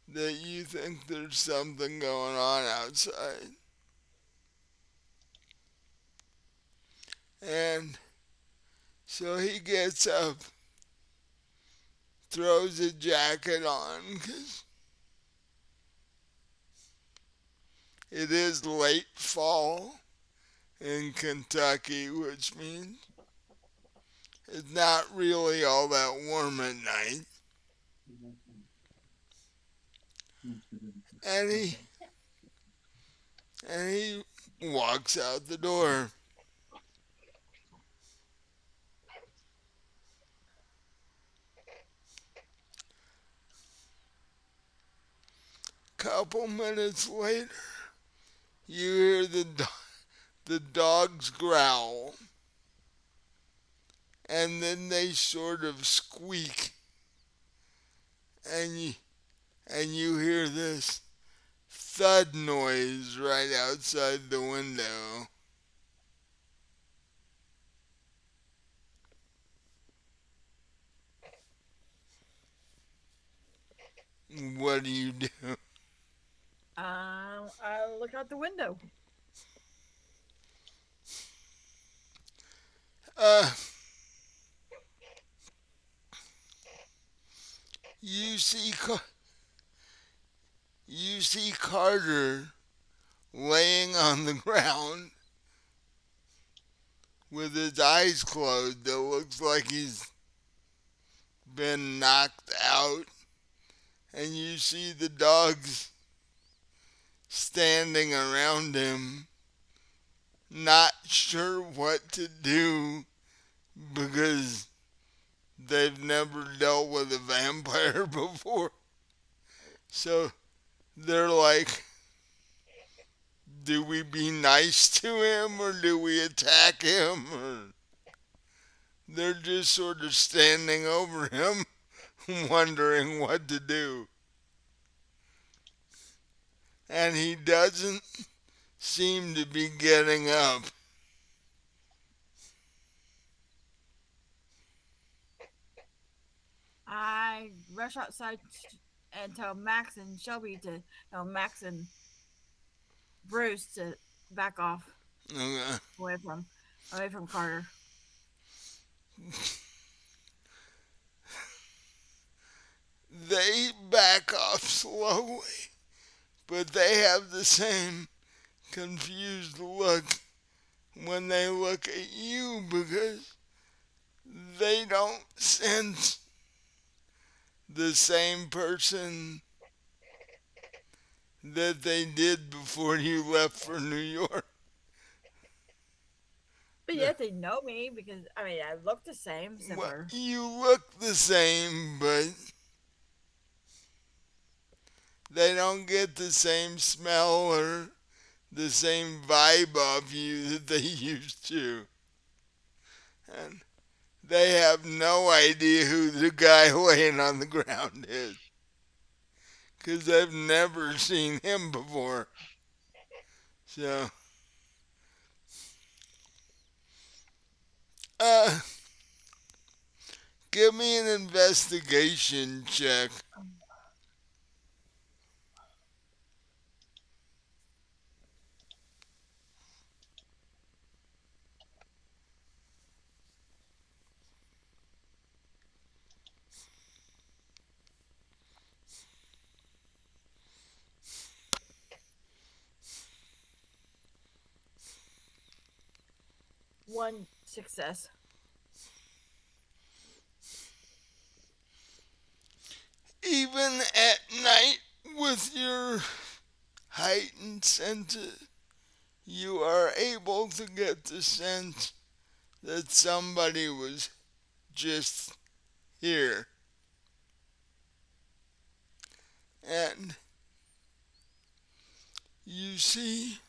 that you think there's something going on outside, and so he gets up, throws a jacket on, 'cause it is late fall in Kentucky, which means it's not really all that warm at night. And he walks out the door. Couple minutes later, you hear the dogs growl, and then they sort of squeak, and you hear this thud noise right outside the window. What do you do? I look out the window. Uh, you see, you see Carter laying on the ground with his eyes closed. It looks like he's been knocked out, and you see the dogs standing around him, not sure what to do because they've never dealt with a vampire before. So they're like, do we be nice to him, or do we attack him? Or they're just sort of standing over him, wondering what to do. And he doesn't seem to be getting up. I rush outside and tell Max and Shelby to, Max and Bruce to back off Okay. away from away from Carter. they back off slowly, but they have the same confused look when they look at you because they don't sense the same person that they did before you left for New York. But yet they know me because I mean I look the same except Well, for you look the same, but they don't get the same smell or the same vibe of you that they used to. And they have no idea who the guy laying on the ground is because they've never seen him before. So, uh, give me an investigation check. one success. Even at night with your heightened senses, you are able to get the sense that somebody was just here. And you see,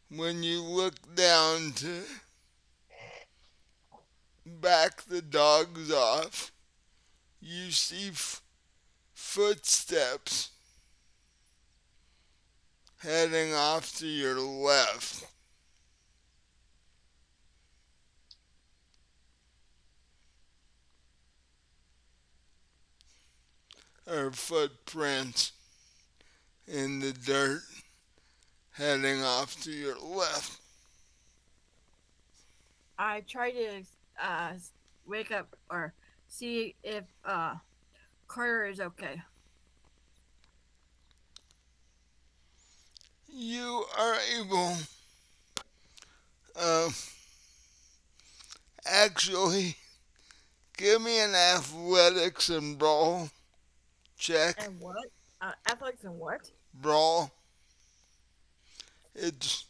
when you look down to back the dogs off, you see footsteps heading off to your left. Or footprints in the dirt heading off to your left. I try to uh wake up or see if Carter is okay. You are able, uh, actually, give me an athletics and brawl check. And what? Athletics and what? Brawl. It's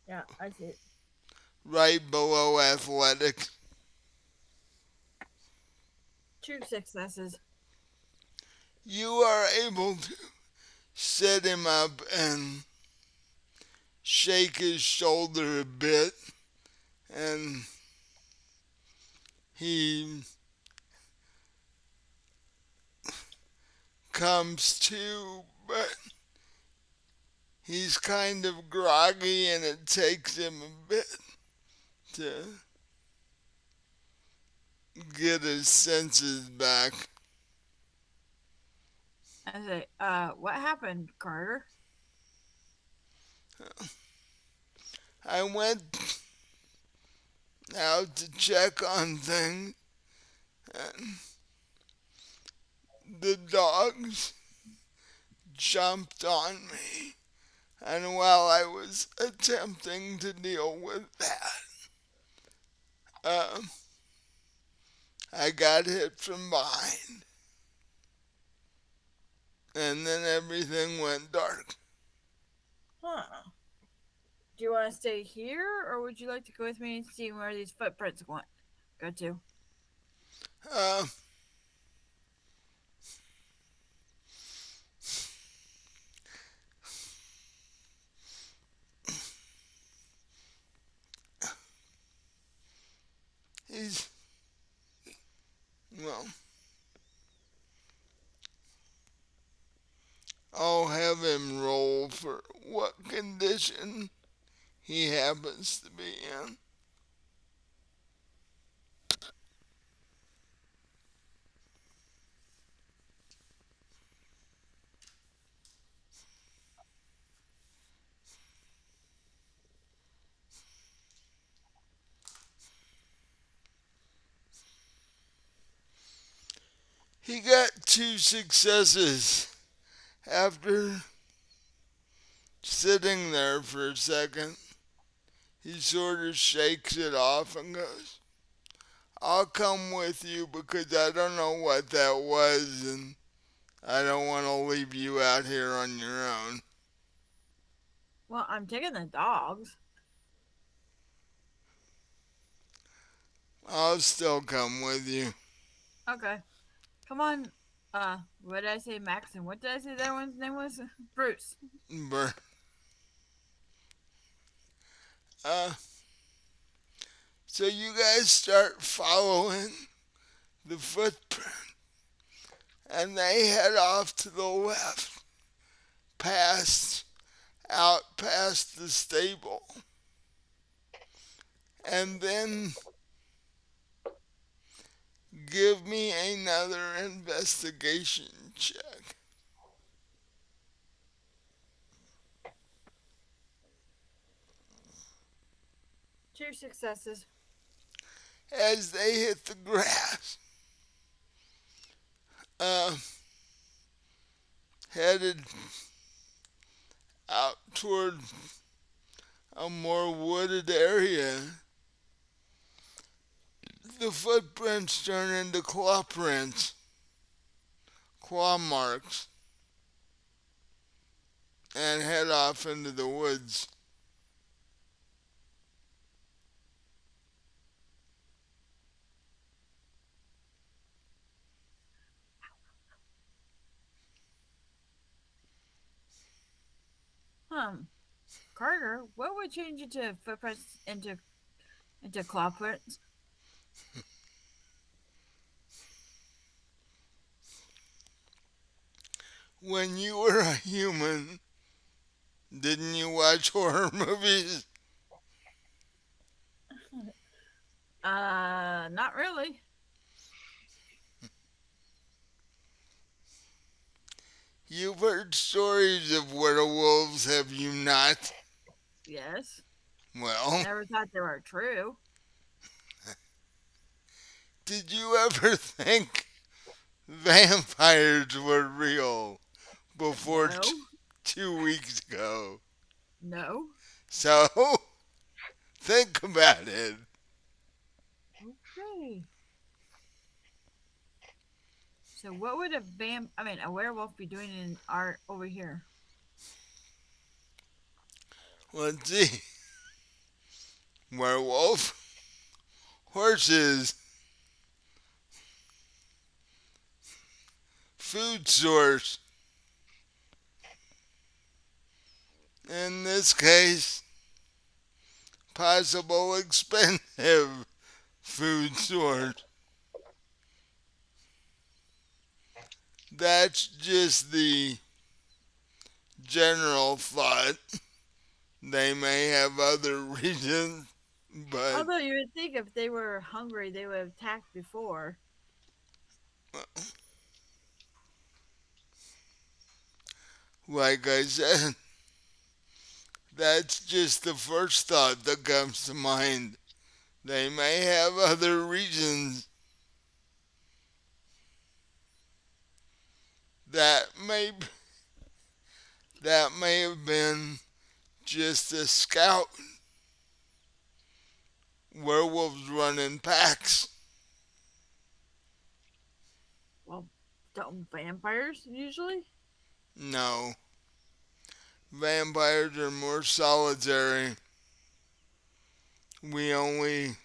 Yeah, I see it. right below athletics. Two successes. You are able to set him up and shake his shoulder a bit, and he comes to, but he's kind of groggy and it takes him a bit to get his senses back. I say, what happened, Carter? I went out to check on things, and the dogs jumped on me. And while I was attempting to deal with that, I got hit from behind, and then everything went dark. Huh. Do you want to stay here, or would you like to go with me and see where these footprints go to? Uh, he's, well, I'll have him roll for what condition he happens to be in. He got two successes after sitting there for a second. He sort of shakes it off and goes, I'll come with you because I don't know what that was and I don't want to leave you out here on your own. Well, I'm taking the dogs. I'll still come with you. Okay. Come on. What did I say, Max? And what did I say that one's name was? Bruce. Bur- Uh, so you guys start following the footprint and they head off to the left past out past the stable and then give me another investigation check. Two successes. As they hit the grass, uh, headed out toward a more wooded area, the footprints turn into claw prints, claw marks, and head off into the woods. Hmm. Carter, what would change into footprints into claw prints? When you were a human, didn't you watch horror movies? Not really. You've heard stories of werewolves, have you not? Yes. Well, Never thought they were true. did you ever think vampires were real before No. 2 weeks ago? No. So, think about it. Okay. So what would a werewolf be doing in art over here? Let's see. Werewolf, horses, food source. In this case, possible expensive food source. That's just the general thought. They may have other reasons, but Although you would think if they were hungry, they would have attacked before. like I said, that's just the first thought that comes to mind. They may have other reasons that may that may have been just a scout. Werewolves run in packs. Well, don't vampires usually? No, vampires are more solitary. We only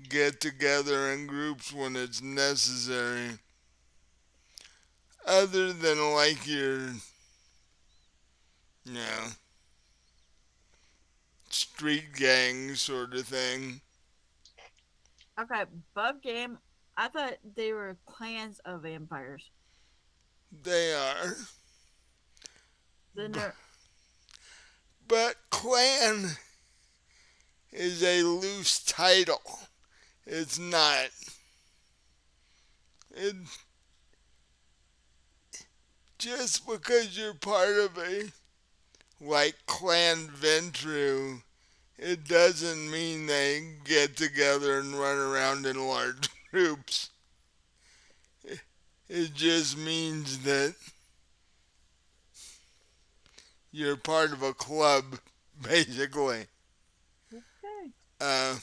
get together in groups when it's necessary. Other than like your street gang sort of thing. Okay, Bub Game. I thought they were clans of vampires. They are. Then they're But clan is a loose title. It's not. It, just because you're part of a like clan Ventru, it doesn't mean they get together and run around in large groups. It just means that you're part of a club, basically. Okay. Uh,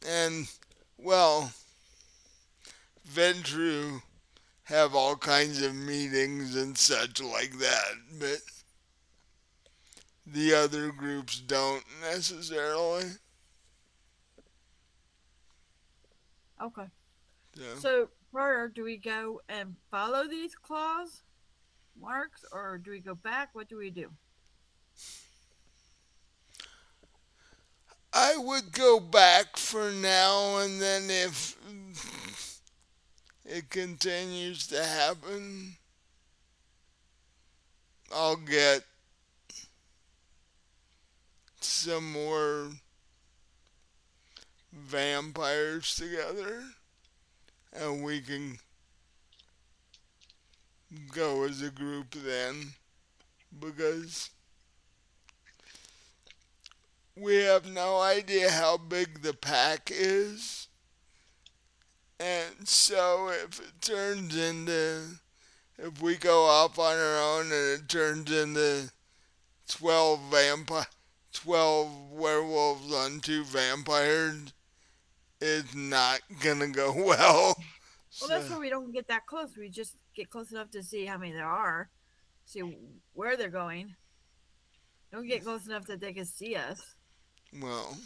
and, well, Ventru have all kinds of meetings and such like that, but the other groups don't necessarily. Okay. So So, where do we go and follow these claws marks, or do we go back? What do we do? I would go back for now, and then if it continues to happen, I'll get some more vampires together and we can go as a group then because we have no idea how big the pack is. And so if we go off on our own and it turns into 12 vampire 12 werewolves on two vampires, it's not gonna go well. Well, So, that's where we don't get that close. We just get close enough to see how many there are, see where they're going. Don't get close enough that they can see us. well,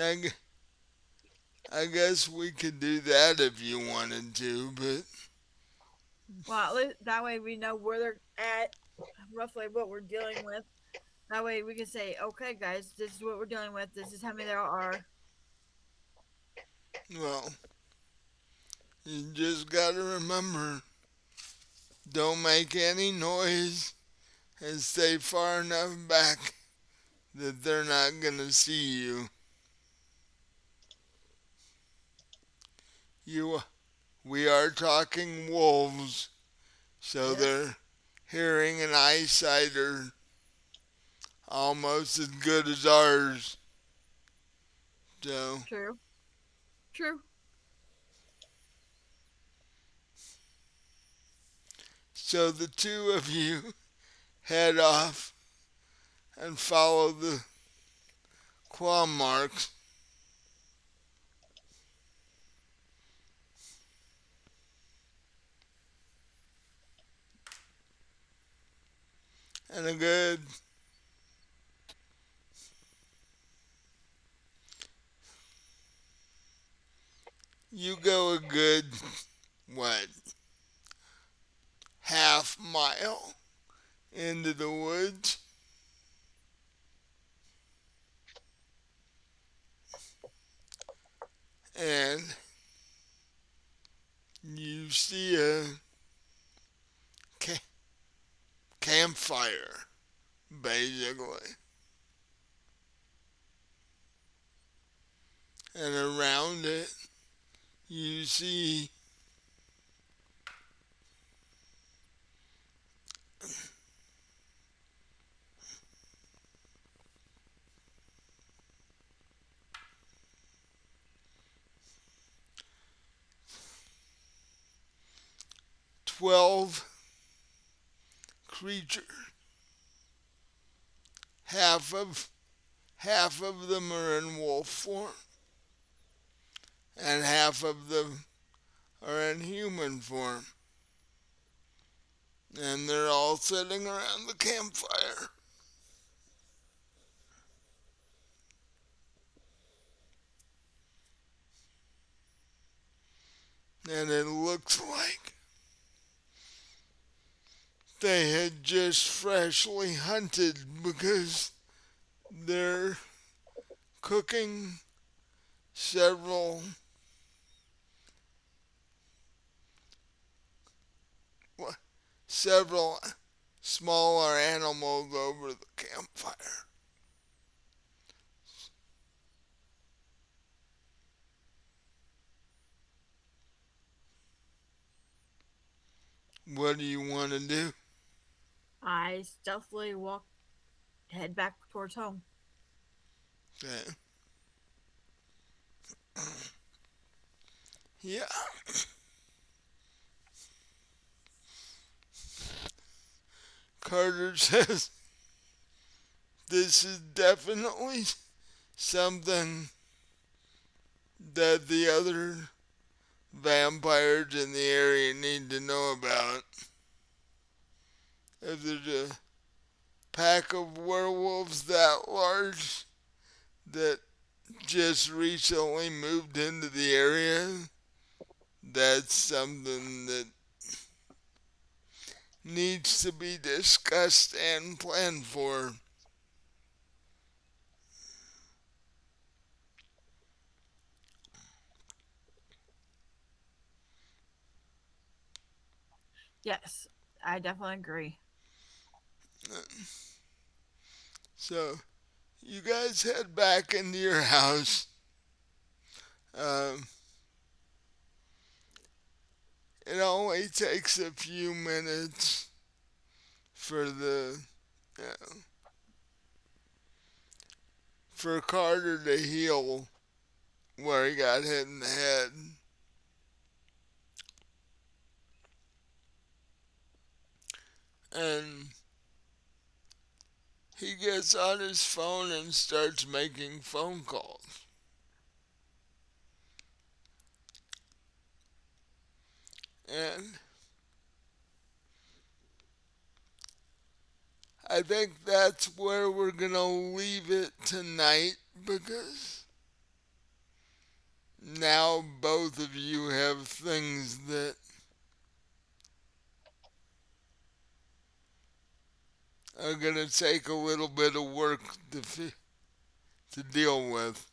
I, I guess we could do that if you wanted to, but Well, at least that way we know where they're at, roughly what we're dealing with. That way we can say, okay, guys, this is what we're dealing with. This is how many there are. well, you just gotta remember, don't make any noise and stay far enough back that they're not gonna see you. You, we are talking wolves, so Yes, their hearing and eyesight are almost as good as ours. So, true, true. so the two of you head off and follow the claw marks, and a good you go a good what half mile into the woods, and you see a ca- campfire basically, and around it you see 12 creatures. Half of half of them are in wolf form, and half of them are in human form, and they're all sitting around the campfire. And it looks like they had just freshly hunted because they're cooking several several smaller animals over the campfire. What do you want to do? I stealthily walk, head back towards home. Okay. Yeah, Carter says this is definitely something that the other vampires in the area need to know about. If there's a pack of werewolves that large that just recently moved into the area, that's something that needs to be discussed and planned for. Yes, I definitely agree. So, you guys head back into your house. Um, it only takes a few minutes for uh, for Carter to heal where he got hit in the head, and he gets on his phone and starts making phone calls. And I think that's where we're gonna leave it tonight because now both of you have things that are gonna take a little bit of work to deal with.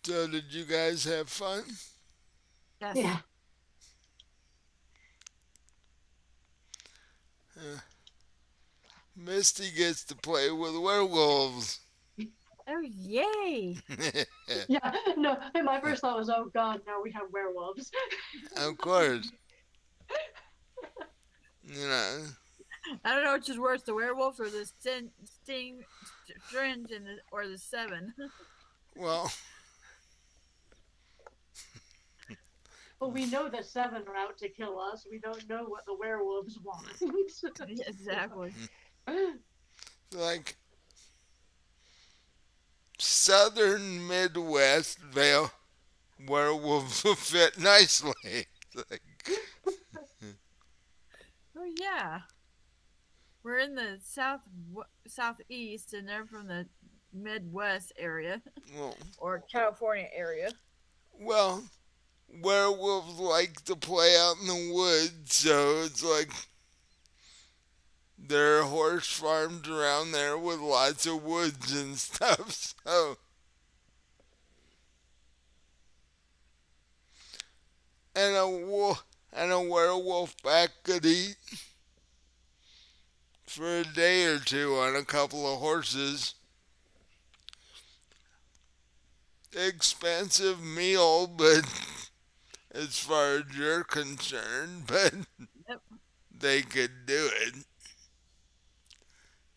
So did you guys have fun? Yes. Yeah. Uh, Misty gets to play with werewolves. Oh, yay! Yeah. No, and my first thought was, oh God, now we have werewolves. Of course, you know. I don't know which is worse, the werewolf or the stringe and or the seven. Well, Well, we know the seven are out to kill us. We don't know what the werewolves want. Exactly. like southern Midwest werewolves will fit nicely. Like, Oh yeah, we're in the southeast, and they're from the Midwest area well, or California area. well, werewolves like to play out in the woods, so it's like there are horse farms around there with lots of woods and stuff. So, and a werewolf pack could eat for a day or two on a couple of horses. Expensive meal, but as far as you're concerned, but Yep. they could do it.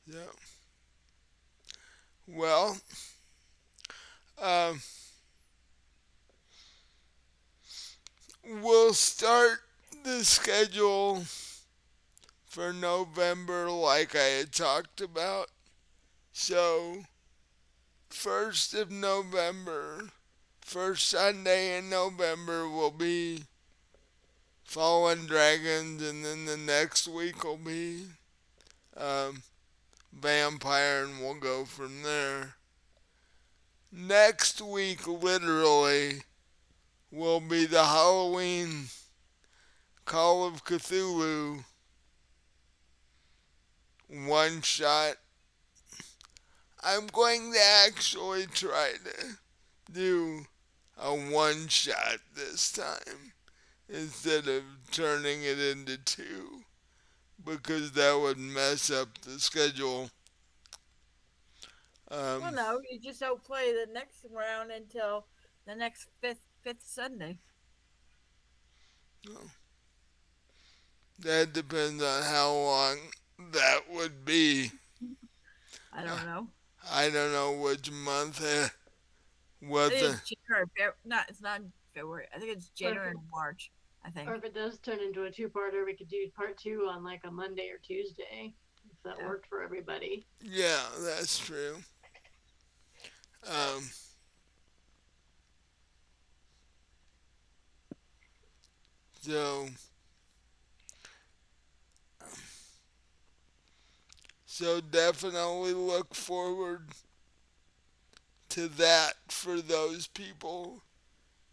So, well, um, we'll start the schedule for November like I had talked about. So, 1st of November, first Sunday in November will be Fallen Dragons, and then the next week will be um, Vampire, and we'll go from there. Next week, literally, will be the Halloween Call of Cthulhu one shot. I'm going to actually try to do a one shot this time instead of turning it into two because that would mess up the schedule. Well, Um, no, you just don't play the next round until the next fifth Sunday. that depends on how long. that would be, I don't know. I don't know which month, I what think the, it's January. Not it's not February. I think it's Or if January and March. I or think. if it does turn into a two-parter, we could do part two on like a Monday or Tuesday, if that Yeah. worked for everybody. yeah, that's true. Um, so, so definitely look forward to that for those people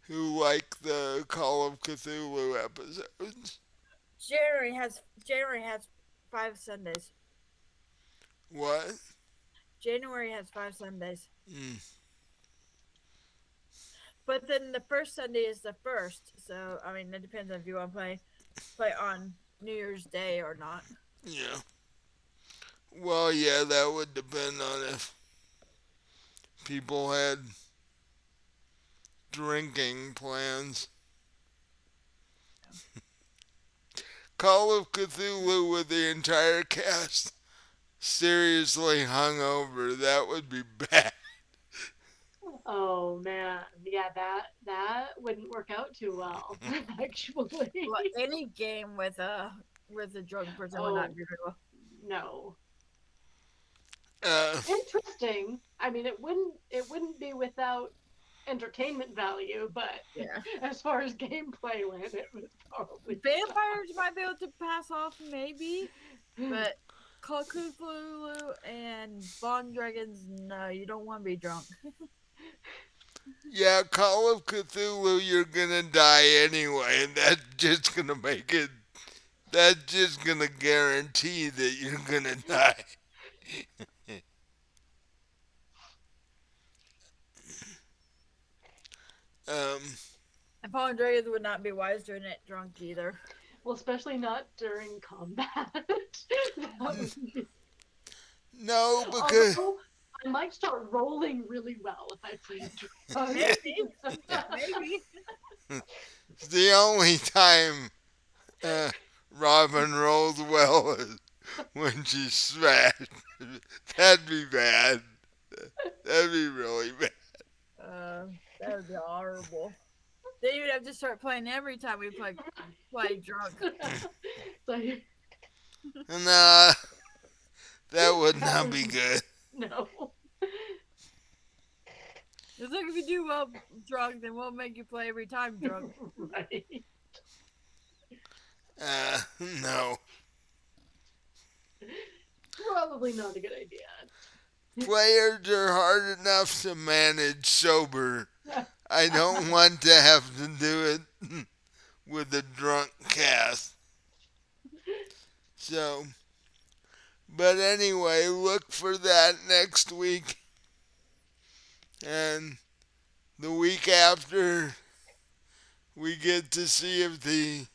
who like the Call of Cthulhu episodes. January has 5 Sundays. What? January has 5 Sundays. Mm, But then the first Sunday is the first. So I mean, it depends on if you want to play on New Year's Day or not. yeah. Well, yeah, that would depend on if people had drinking plans. Call of Cthulhu with the entire cast seriously hungover. That would be bad. Oh man, yeah, that wouldn't work out too well, Well, actually. any game with a drunk person would not Oh do very well. no. Uh, Interesting. I mean, it wouldn't be without entertainment value, but Yeah. as far as gameplay went, it was probably Vampires might be able to pass off maybe, but Call of Cthulhu and Bond Dragons, no, you don't want to be drunk. yeah, Call of Cthulhu, you're gonna die anyway, and that's just gonna make it. That's just gonna guarantee that you're gonna die. Um, And Bond Dragons would not be wise doing it drunk either. well, especially not during combat. That would be, no, because although I might start rolling really well if I play drunk. Maybe, maybe. it's the only time uh, Robin rolls well is when she's smashed. That'd be bad. That'd be really bad. That would be horrible. Then you'd have to start playing every time we play drunk. So Nah, that would that not would be good. no. It's like if you do well drunk, then we'll make you play every time drunk. Right. No. Probably not a good idea. Players are hard enough to manage sober. I don't want to have to do it with a drunk cast. So, but anyway, look for that next week. And the week after, we get to see if the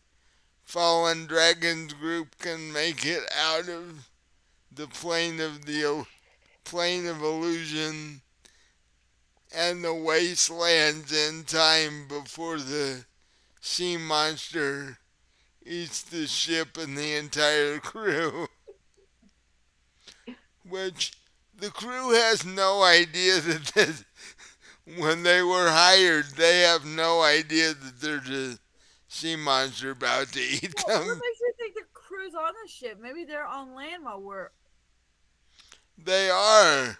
Fallen Dragons group can make it out of the plane of illusion and the wastelands in time before the sea monster eats the ship and the entire crew. Which the crew has no idea that when they were hired, they have no idea that there's a sea monster about to eat Well, what them. makes you think the crew's on the ship? Maybe they're on land while we're. They are,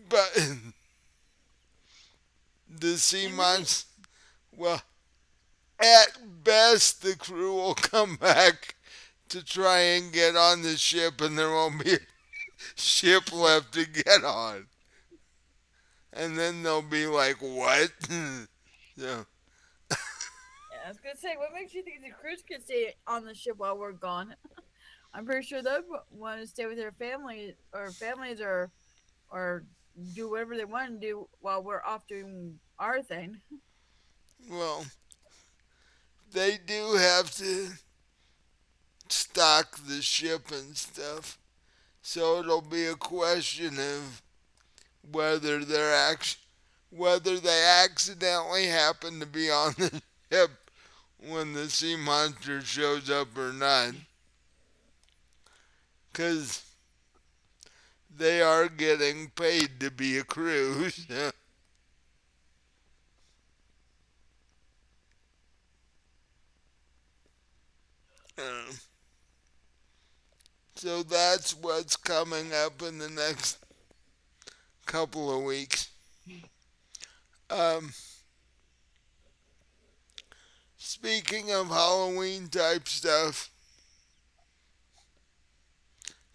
but the sea And maybe monster, well, at best, the crew will come back to try and get on the ship, and there won't be a ship left to get on. And then they'll be like, what? So, yeah, I was gonna say, what makes you think the crews can stay on the ship while we're gone? I'm pretty sure they'd want to stay with their families, or do whatever they want to do while we're off doing our thing. well, they do have to stock the ship and stuff. So it'll be a question of whether whether they accidentally happen to be on the ship when the sea monster shows up or not. because they are getting paid to be a crew. So that's what's coming up in the next couple of weeks. Um, Speaking of Halloween type stuff,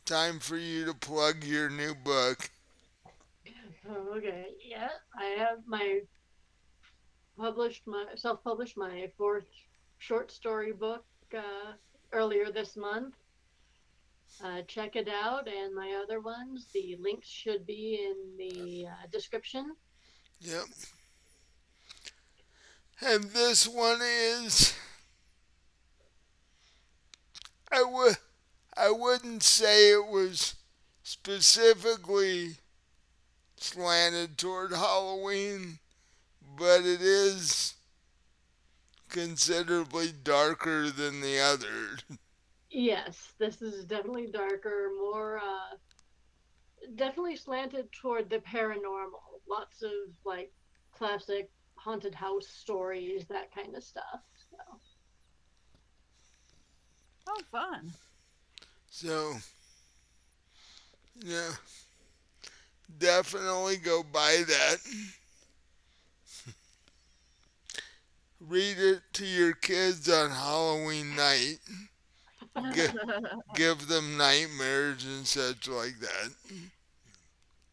time for you to plug your new book. Oh, okay, yeah, I have my published my self-published my fourth short story book uh, earlier this month. Check it out, and my other ones. The links should be in the description. Yep. And this one is I would I wouldn't say it was specifically slanted toward Halloween, but it is considerably darker than the other. Yes, this is definitely darker, more definitely slanted toward the paranormal. Lots of like classic haunted house stories, that kind of stuff. So, Oh, fun. So, yeah, definitely go buy that. Read it to your kids on Halloween night. Give, give them nightmares and such like that.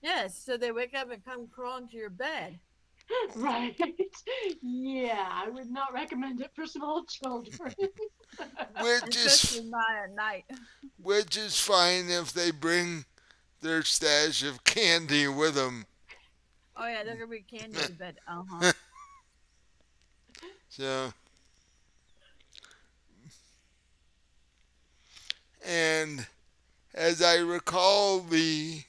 Yes, so they wake up and come crawling to your bed. right? Yeah, I would not recommend it for small children. Which Especially is not at night. which is fine if they bring their stash of candy with them. Oh yeah, there's gonna be candy in the bed. Uh huh. So, and as I recall, the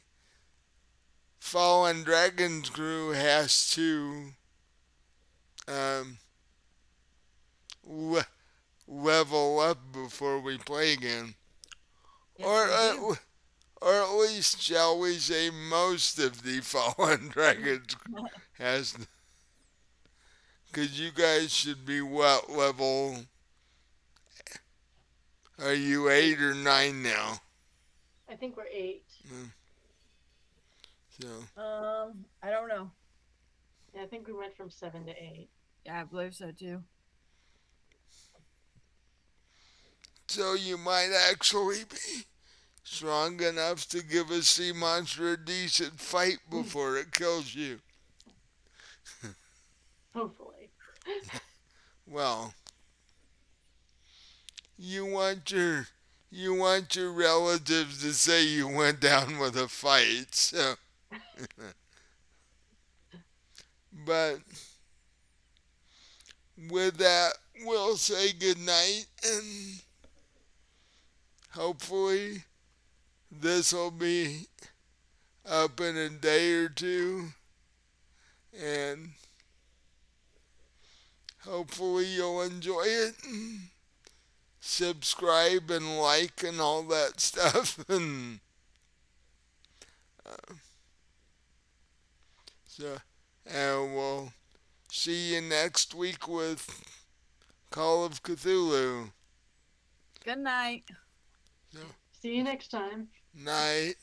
Fallen Dragons crew has to um, le- level up before we play again, Yes, or they do. or at least, shall we say, most of the Fallen Dragons has. Because you guys should be what level? Are you 8 8. or 9 now? I think we're 8. Mm, So, I don't know. Yeah, I think we went from 7 to 8. Yeah, I believe so too. so you might actually be strong enough to give a sea monster a decent fight before it kills you. Hopefully. Well, you want your you want your relatives to say you went down with a fight. So, but with that, we'll say goodnight and hopefully this will be up in a day or two and hopefully you'll enjoy it. Subscribe and like and all that stuff and uh, so and we'll see you next week with Call of Cthulhu. Good night. So, See you next time. night.